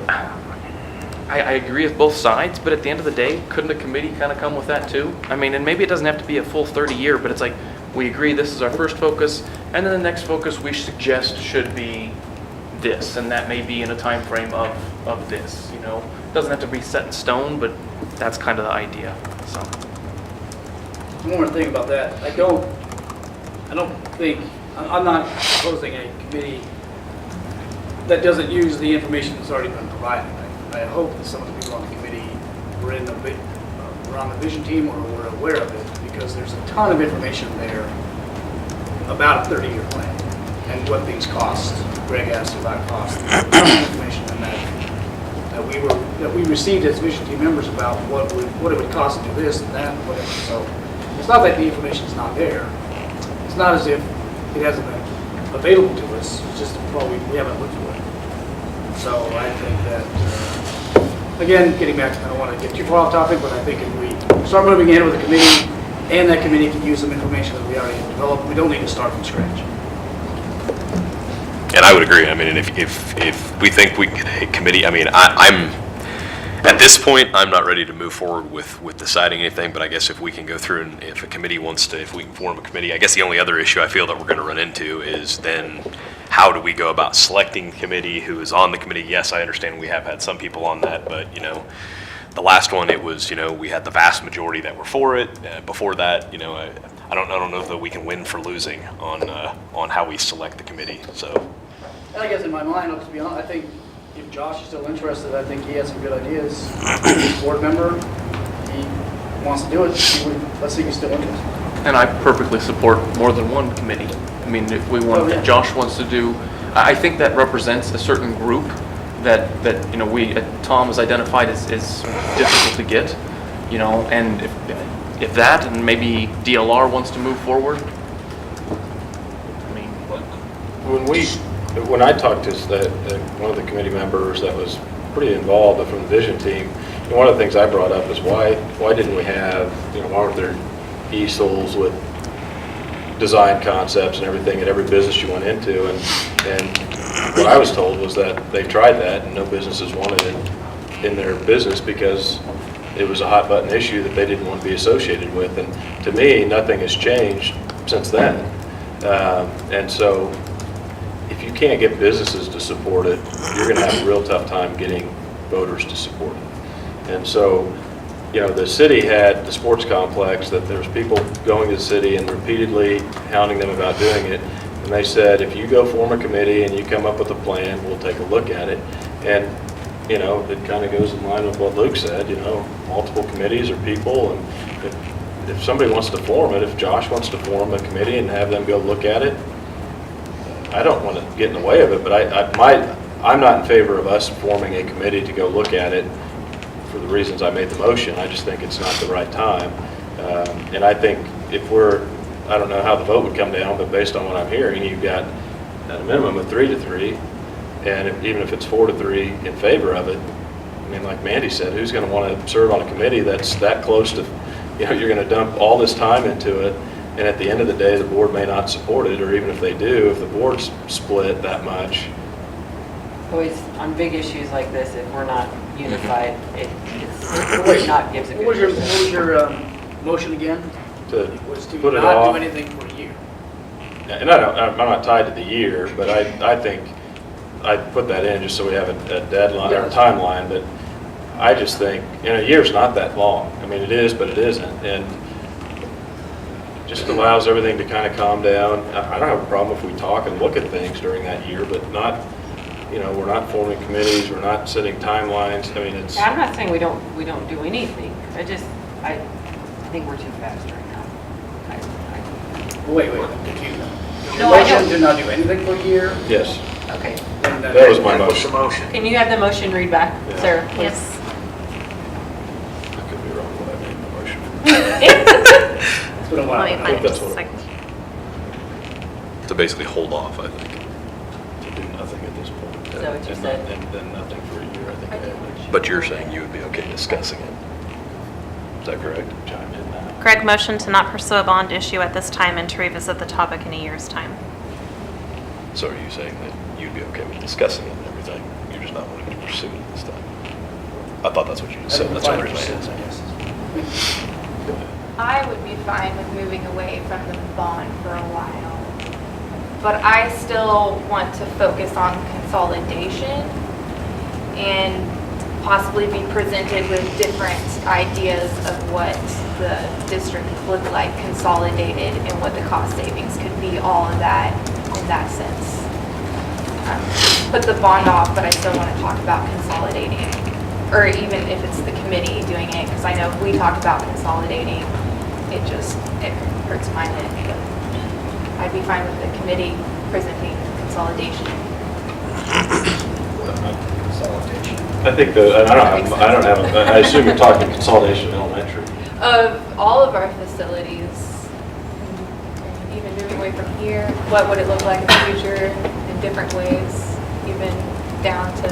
I agree with both sides, but at the end of the day, couldn't a committee kind of come with that too? I mean, and maybe it doesn't have to be a full 30-year, but it's like, we agree this is our first focus, and then the next focus we suggest should be this, and that may be in a time frame of this, you know. It doesn't have to be set in stone, but that's kind of the idea, so. One more thing about that, I don't think, I'm not proposing a committee that doesn't use the information that's already been provided. I hope that some of the people on the committee were on the vision team or were aware of it, because there's a ton of information there about a 30-year plan and what things cost. Greg asked about cost. There's a ton of information in that we received as vision team members about what it would cost to do this and that and whatever. So it's not that the information is not there. It's not as if it hasn't been available to us. It's just probably we haven't looked for it. So I think that, again, getting back, I don't want to get too far off topic, but I think if we start moving ahead with the committee, and that committee can use some information that we already have developed, we don't need to start from scratch. And I would agree. I mean, if we think we can get a committee, I mean, I'm at this point, I'm not ready to move forward with deciding anything, but I guess if we can go through and if a committee wants to, if we can form a committee, I guess the only other issue I feel that we're going to run into is then how do we go about selecting the committee, who is on the committee? Yes, I understand we have had some people on that, but, you know, the last one, it was, you know, we had the vast majority that were for it. Before that, you know, I don't know that we can win for losing on how we select the committee. So And I guess in my mind, I'll just be honest, I think if Josh is still interested, I think he has some good ideas. He's a board member, he wants to do it, let's see if he's still interested. And I perfectly support more than one committee. I mean, if we want, Oh, yeah. if Josh wants to do, I think that represents a certain group that Tom has identified as difficult to get, and if that and maybe DLR wants to move forward, I mean, When I talked to one of the committee members that was pretty involved from the vision team, one of the things I brought up is why didn't we have, why aren't there easels with design concepts and everything at every business you went into? And what I was told was that they tried that and no businesses wanted it in their business because it was a hot button issue that they didn't want to be associated with. And to me, nothing has changed since then. And so if you can't get businesses to support it, you're going to have a real tough time getting voters to support it. And so, the city had the sports complex that there's people going to the city and repeatedly hounding them about doing it. And they said, if you go form a committee and you come up with a plan, we'll take a look at it. And, it kind of goes in line with what Luke said, multiple committees or people. And if somebody wants to form it, if Josh wants to form a committee and have them go look at it, I don't want to get in the way of it, but I'm not in favor of us forming a committee to go look at it for the reasons I made the motion. I just think it's not the right time. And I think if I don't know how the vote would come down, but based on what I'm hearing, you've got at a minimum of 3-3, and even if it's 4-3 in favor of it, I mean, like Mandy said, who's going to want to serve on a committee that's that close to, you're going to dump all this time into it, and at the end of the day, the board may not support it, or even if they do, if the board's split that much. Always on big issues like this, if we're not unified, it's not gives a good. What was your motion again? It was to Put it not off. do anything for a year. And I'm not tied to the year, but I think I'd put that in just so we have a deadline or a timeline, but I just think, a year's not that long. I mean, it is, but it isn't. And just allows everything to kind of calm down. I don't have a problem if we talk and look at things during that year, but not, we're not forming committees, we're not setting timelines. I mean, it's. I'm not saying we don't do anything. I think we're too fast right now. Wait, I'm confused. Your No, I motion don't. did not do anything for a year? Yes, Okay. Then that was my That was the motion. motion. Can you have the motion read back, Yeah. Sarah, please? Yes. I could be wrong when I made the motion. It's been a while. Let me I find think it that's just a what it second. To basically hold off, I think. To do nothing at this point. Is that what you And said? And then nothing for a year, I think I had. But you're saying you would be okay discussing it. Is that correct? Chimed in now. Greg motioned to not pursue a bond issue at this time and to revisit the topic in a year's time. So are you saying that you'd be okay with discussing it and everything? You're just not wanting to pursue it this time? I thought that's what you just said. That's the only reason I asked. I guess. I would be fine with moving away from the bond for a while. But I still want to focus on consolidation and possibly be presented with different ideas of what the district would look like consolidated and what the cost savings could be, all of that in that sense. Put the bond off, but I still want to talk about consolidating, or even if it's the committee doing it, because I know if we talk about consolidating, it hurts my neck. But I'd be fine with the committee presenting consolidation. Consolidation. I think I assume you're talking consolidation elementary. Of all of our facilities, even moving away from here, what would it look like in the future in different ways, even down to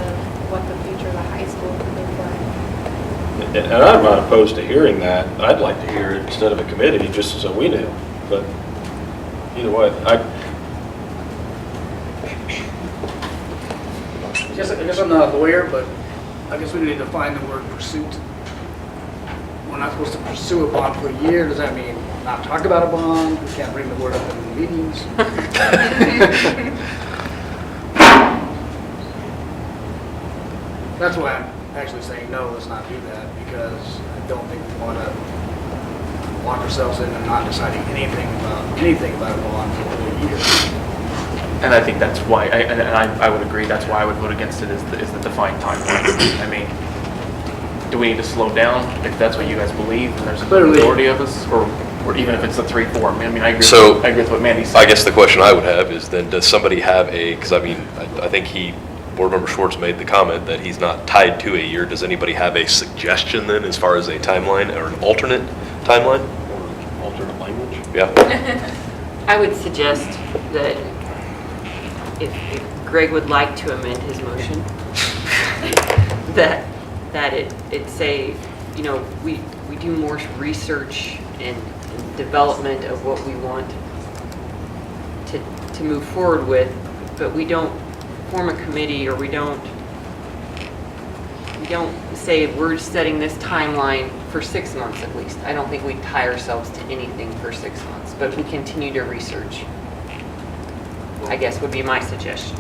what the future of the high school could look like. And I'm not opposed to hearing that. I'd like to hear it instead of a committee, just so we knew. But either way, I guess I'm not a lawyer, but I guess we need to define the word pursuit. We're not supposed to pursue a bond for a year. Does that mean not talk about a bond? We can't bring the word up in the meetings? That's why I'm actually saying, no, let's not do that, because I don't think we want to lock ourselves in and not deciding anything about a bond for a whole year. And I think that's why, I would agree, that's why I would vote against it, is the defined timeline. I mean, do we need to slow down if that's what you guys believe, and there's a Clearly. majority of us, or even if it's a 3-4? I mean, I agree So, I agree with what Mandy said. I guess the question I would have is then, does somebody have because I mean, I think Board Member Schwartz made the comment that he's not tied to a year. Does anybody have a suggestion then as far as a timeline or an alternate timeline? Or alternate language? Yeah. I would suggest that if Greg would like to amend his motion, that it say, you know, we do more research and development of what we want to move forward with, but we don't form a committee, or we don't say we're setting this timeline for 6 months at least. I don't think we tie ourselves to anything for 6 months, but we continue to research, I guess, would be my suggestion.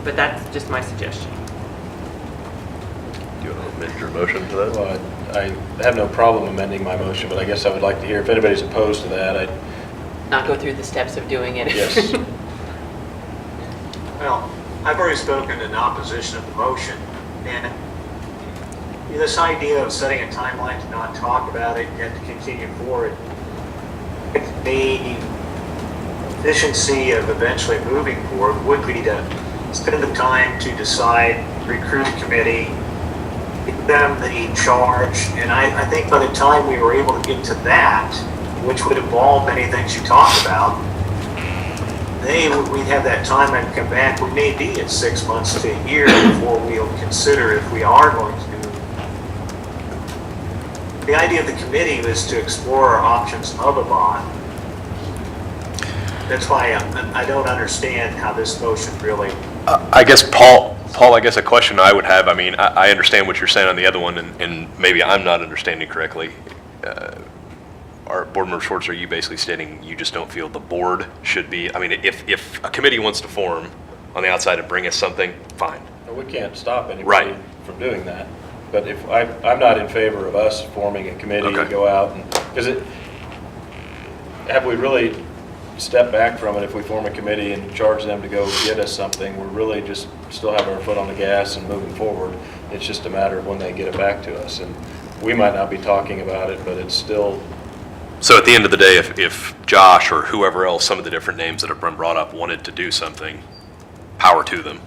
But that's just my suggestion. Do you want to amend your motion to that? Well, I have no problem amending my motion, but I guess I would like to hear, if anybody's opposed to that, Not go through the steps of doing it. yes. Well, I've already spoken in opposition of the motion, and this idea of setting a timeline to not talk about it and to continue forward, the efficiency of eventually moving forward would be to spend the time to decide, recruit a committee, give them the charge, and I think by the time we were able to get to that, which would involve many things you talked about, we'd have that time and come back. We may be at 6 months to a year before we'll consider if we are going to do. The idea of the committee was to explore our options of a bond. That's why I don't understand how this motion really. I guess, Paul, I guess a question I would have, I mean, I understand what you're saying on the other one, and maybe I'm not understanding correctly. Our Board Member Schwartz, are you basically stating you just don't feel the board should be, I mean, if a committee wants to form on the outside and bring us something, fine. We can't stop anybody Right. from doing that. But if I'm not in favor of us forming a committee to Okay. go out and, because have we really stepped back from it if we form a committee and charge them to go get us something? We're really just still have our foot on the gas and moving forward. It's just a matter of when they get it back to us. And we might not be talking about it, but it's still. So at the end of the day, if Josh or whoever else, some of the different names that have been brought up, wanted to do something, power to them.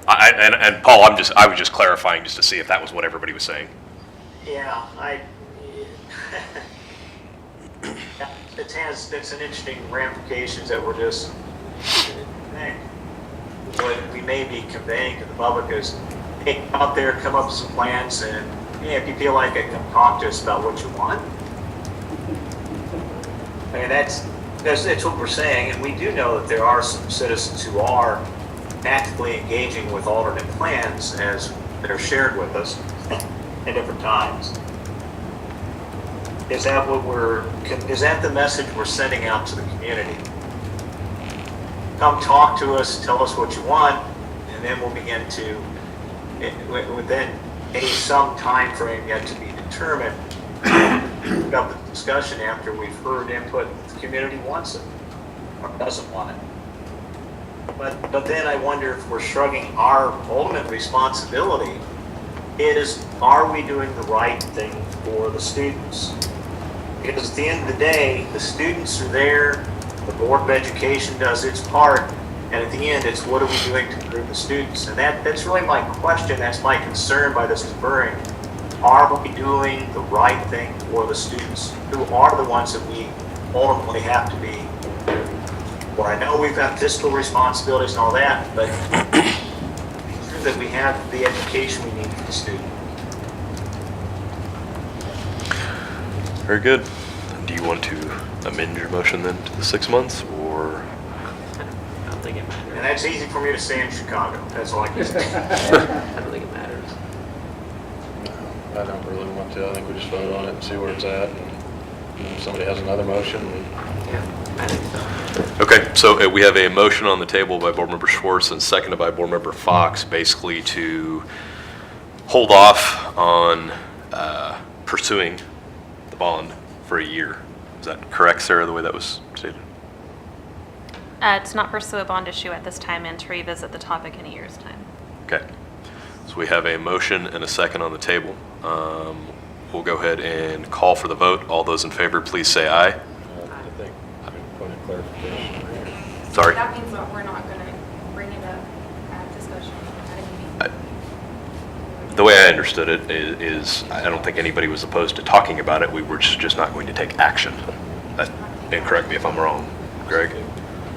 And Paul, I was just clarifying just to see if that was what everybody was saying. Yeah, it's an interesting ramifications that we're just, what we may be conveying to the public is, hey, out there, come up with some plans, and hey, if you feel like it, come talk to us about what you want. I mean, that's what we're saying, and we do know that there are some citizens who are actively engaging with alternate plans as they're shared with us at different times. Is that the message we're sending out to the community? Come talk to us, tell us what you want, and then we'll begin to, within some time frame yet to be determined, pick up the discussion after we've heard input that the community wants it or doesn't want it. But then I wonder if we're shrugging our ultimate responsibility is, are we doing the right thing for the students? Because at the end of the day, the students are there, the Board of Education does its part, and at the end, it's what are we doing to improve the students? And that's really my question, that's my concern by this deferring. Are we doing the right thing for the students, who are the ones that we ultimately have to be? Well, I know we've got fiscal responsibilities and all that, but that we have the education we need for the student. Very good. Do you want to amend your motion then to the 6 months, or? I don't think it matters. And that's easy for me to say in Chicago. That's all I can say. I don't think it matters. I don't really want to. I think we just vote on it and see where it's at. And if somebody has another motion, Yeah, I think so. Okay, so we have a motion on the table by Board Member Schwartz and seconded by Board Member Fox, basically to hold off on pursuing the bond for a year. Is that correct, Sarah, the way that was stated? To not pursue a bond issue at this time and to revisit the topic in a year's time. Okay. So we have a motion and a second on the table. We'll go ahead and call for the vote. All those in favor, please say aye. I think, point of clarification here. Sorry. That means that we're not going to bring it up at discussion at a meeting. The way I understood it is I don't think anybody was opposed to talking about it. We were just not going to take action. And correct me if I'm wrong, Greg.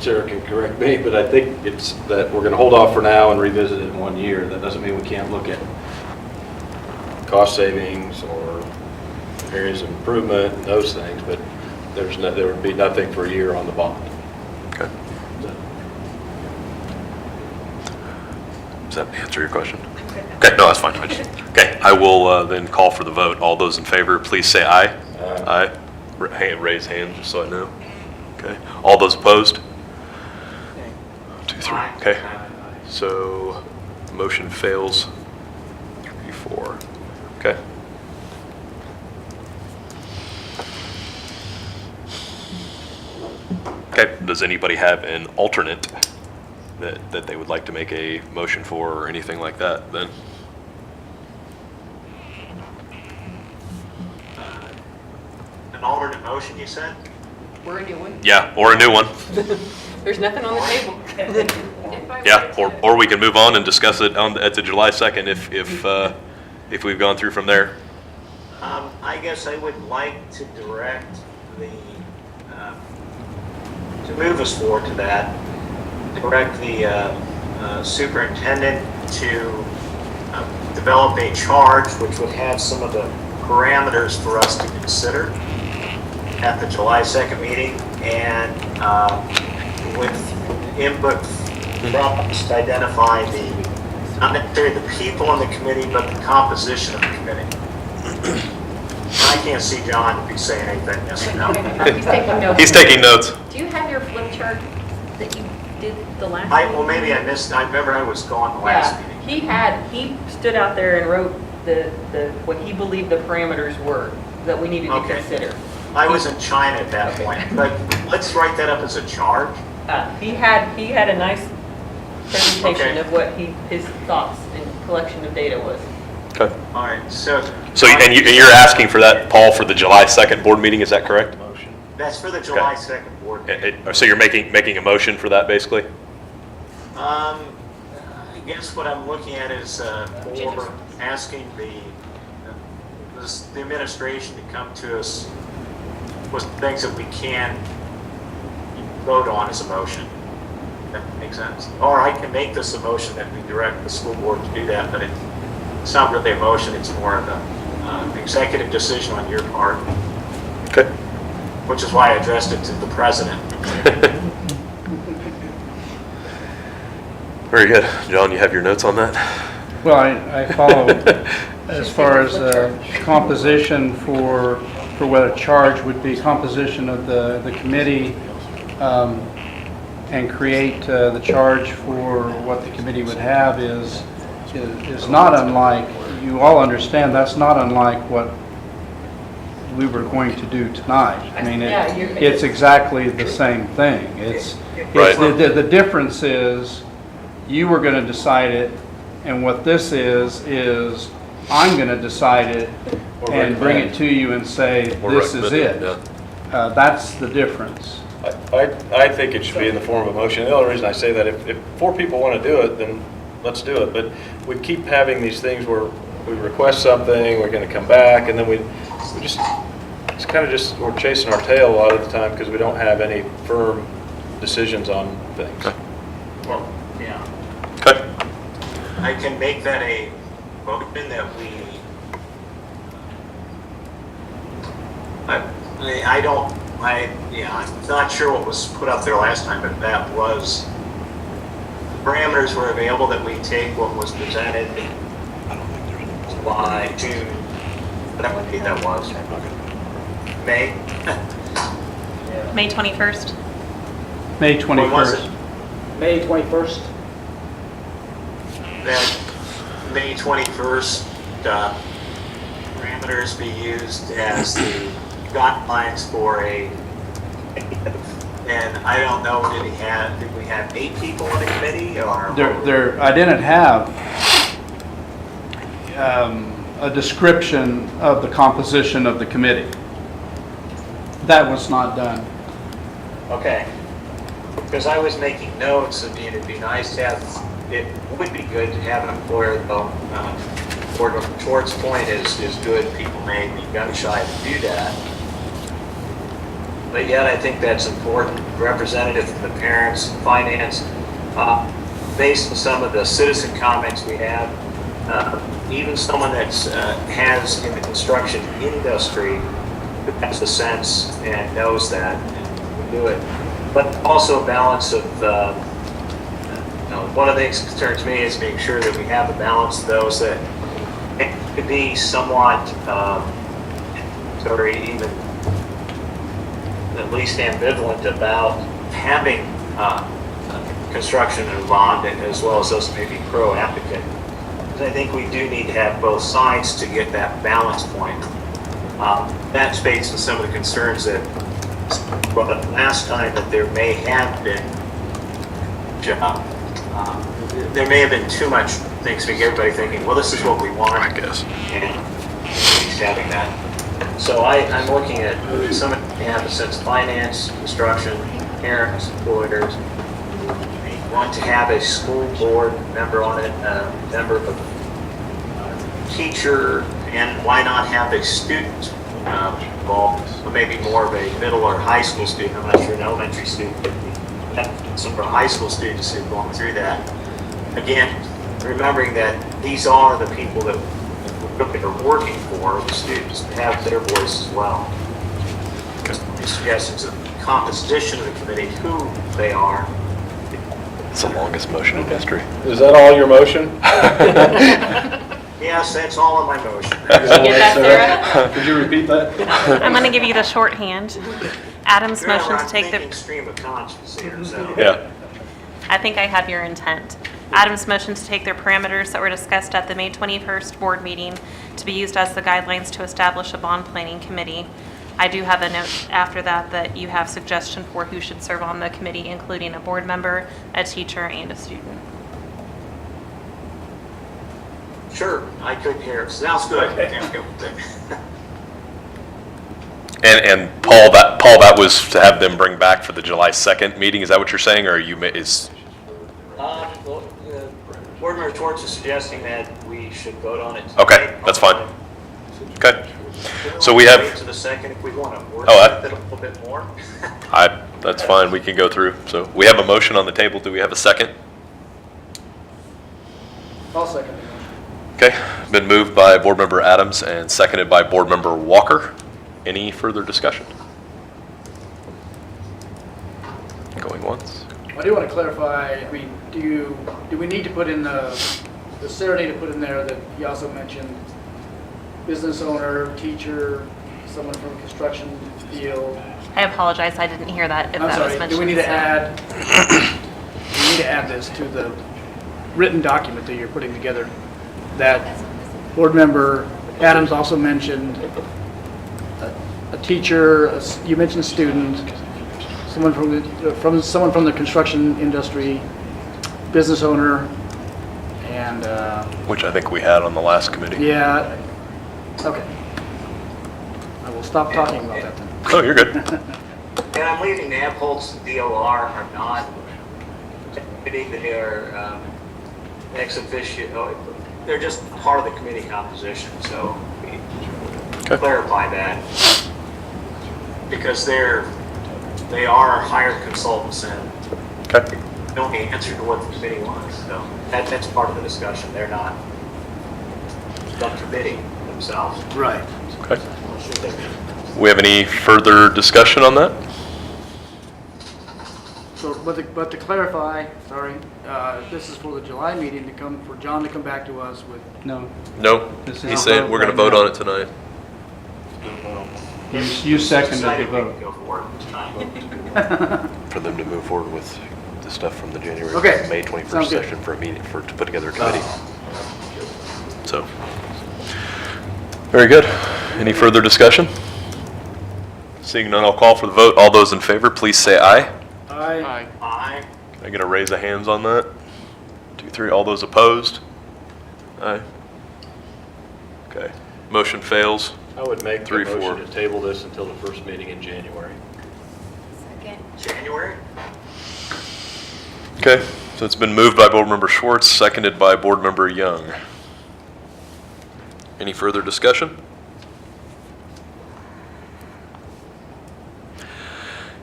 Sarah can correct me, but I think it's that we're going to hold off for now and revisit it in 1 year. That doesn't mean we can't look at cost savings or areas of improvement and those things, but there would be nothing for a year on the bond. Okay. Does that answer your question? Okay, no, that's fine. Okay, I will then call for the vote. All those in favor, please say aye. Aye. Raise hand, just so I know. Okay. All those opposed? 2, 3. Okay. So motion fails. 3, 4. Okay. Okay. Does anybody have an alternate that they would like to make a motion for or anything like that then? An alternate motion, you said? We're a new one. Yeah, or a new one. There's nothing on the table. If I Yeah, were to- or we can move on and discuss it at the July 2nd if we've gone through from there. I guess I would like to direct to move us forward to that, direct the superintendent to develop a charge which would have some of the parameters for us to consider at the July 2nd meeting, and with input from us to identify not necessarily the people in the committee, but the composition of the committee. I can't see John be saying anything, yes or no. He's taking notes. He's taking notes. Do you have your flip chart that you did the last? Well, maybe I missed, I remember I was gone the last meeting. He stood out there and wrote what he believed the parameters were that we needed to Okay. consider. I was in China at that point, but let's write that up as a charge. He had a nice presentation Okay. of what his thoughts and collection of data was. Okay. All right, so. And you're asking for that, Paul, for the July 2nd board meeting, is that correct? Motion. That's for the July 2nd board meeting. So you're making a motion for that, basically? I guess what I'm looking at is more asking the administration to come to us with things that we can vote on as a motion. That makes sense. Or I can make this a motion that we direct the school board to do that, but it's not really a motion, it's more of an executive decision on your part, Okay. which is why I addressed it to the president. Very good. John, you have your notes on that? Well, I follow as far as composition for what a charge would be, composition of the committee, and create the charge for what the committee would have is not unlike, you all understand, that's not unlike what we were going to do tonight. I mean, it's exactly the same thing. Right. The difference is you were going to decide it, and what this is I'm going to decide it and bring it to you and say, Or this is recommend it. yeah. That's the difference. I think it should be in the form of a motion. The only reason I say that, if 4 people want to do it, then let's do it. But we keep having these things where we request something, we're going to come back, and then we just, it's kind of just, we're chasing our tail a lot of the time because we don't have any firm decisions on things. Okay. Well, yeah. Okay. I can make that a motion that I'm not sure what was put up there last time, but that was, parameters were available that we take what was presented by June, whatever date that was. May? May 21st? May When was 21st. it? May 21st. That May 21st parameters be used as the guidelines for a, and I don't know, did we have 8 people in the committee or? I didn't have a description of the composition of the committee. That was not done. Okay. Because I was making notes, I mean, it'd be nice to have, it would be good to have an employer, though, towards point is good, people may be gun shy to do that. But yet I think that's important, representative from the parents, finance, based on some of the citizen comments we have, even someone that's has in the construction industry who has a sense and knows that and will do it. But also a balance of, one of the things that concerns me is making sure that we have a balance of those that could be somewhat, even at least ambivalent about having construction involved, as well as those maybe pro-applicant. I think we do need to have both sides to get that balance point. That's based on some of the concerns that, well, the last time that there may have been, there may have been too much things to get everybody thinking, well, this is what we want. I guess. And he's having that. So I'm looking at some of the have a sense of finance, construction, parents, employers. We want to have a school board member on it, a member of a teacher, and why not have a student involved, or maybe more of a middle or high school student. I'm not sure an elementary student, but some of our high school students who are going through that. Again, remembering that these are the people that are working for the students to have their voice as well. Because the suggestions of composition of the committee, who they are. It's the longest motion in history. Is that all your motion? Yes, that's all in my motion. Did you get that, Sarah? Could you repeat that? I'm going to give you the shorthand. Adam's motion to take I'm the, stream of conscience here, so. Yeah. I think I have your intent. Adam's motion to take their parameters that were discussed at the May 21st board meeting to be used as the guidelines to establish a bond planning committee. I do have a note after that you have suggestion for who should serve on the committee, including a board member, a teacher, and a student. Sure, I couldn't hear. Sounds good. And Paul, that was to have them bring back for the July 2nd meeting. Is that what you're saying, or Board Member Torch is suggesting that we should vote on it. Okay, that's fine. Okay. So we have. Wait to the second if we want to work Oh, with it a little bit more. That's fine. We can go through. So we have a motion on the table. Do we have a second? I'll second it. Okay. Been moved by Board Member Adams and seconded by Board Member Walker. Any further discussion? Going once. I do want to clarify, I mean, do we need to put in the Sarah need to put in there that he also mentioned business owner, teacher, someone from a construction field? I apologize, I didn't hear that, if I'm that was sorry, mentioned. do we need to so- add this to the written document that you're putting together? That board member Adams also mentioned a teacher, you mentioned a student, someone from the construction industry, business owner, and Which I think we had on the last committee. yeah, okay. I will stop talking about that then. Oh, you're good. And I'm leaving Nabholz and DOR are not, they are ex officio, they're just part of the committee composition, so we clarify that. Because they are hired consultants and Okay. don't answer to what the committee wants, so that's part of the discussion. They're not the committee themselves. Right. Okay. We have any further discussion on that? So, but to clarify, sorry, this is for the July meeting for John to come back to us with. No. No. This is He's a saying vote we're going to right vote now. on it tonight. You seconded the Decided we vote. could go forward tonight. For them to move forward with the stuff from the January, Okay. May Sounds 21st good. session for a meeting, to put together a committee. So, Very good. Any further discussion? Seeing none, I'll call for the vote. All those in favor, please say aye. Aye. Aye. Can I get a raise of hands on that? 2, 3. All those opposed? Aye. Okay. Motion fails. I would make the 3, 4. motion to table this until the first meeting in January. Second. January? Okay, so it's been moved by Board Member Schwartz, seconded by Board Member Young. Any further discussion?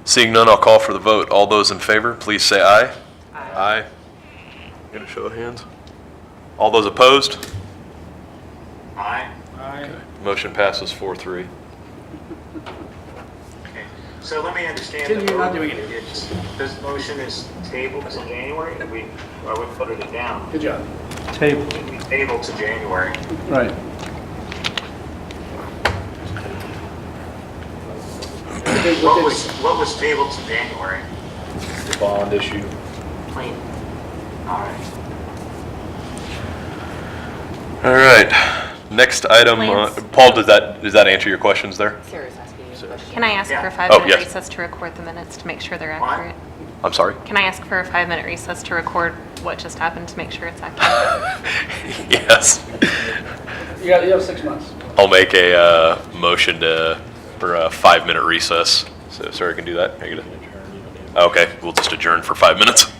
Seeing none, I'll call for the vote. All those in favor, please say aye. Aye. Get a show of hands. All those opposed? Aye. Aye. Motion passes 4-3. Okay. So let me understand. Tim, the you're not vote. doing it. This motion is tabled to January, or we put it down? Good job. Table. We tabled to January. Right. What was tabled to January? The bond issue. Clean. All right. All right, next item, Lance? Paul, does that answer your questions there? Sarah's asking you a question. Can I ask for a Yeah. 5-minute yes. recess to record the minutes to make sure they're What? accurate? I'm sorry? Can I ask for a 5-minute recess to record what just happened to make sure it's accurate? Yes. You have 6 months. I'll make a motion for a 5-minute recess. So Sarah can do that. Can I get it? Okay, we'll just adjourn for 5 minutes.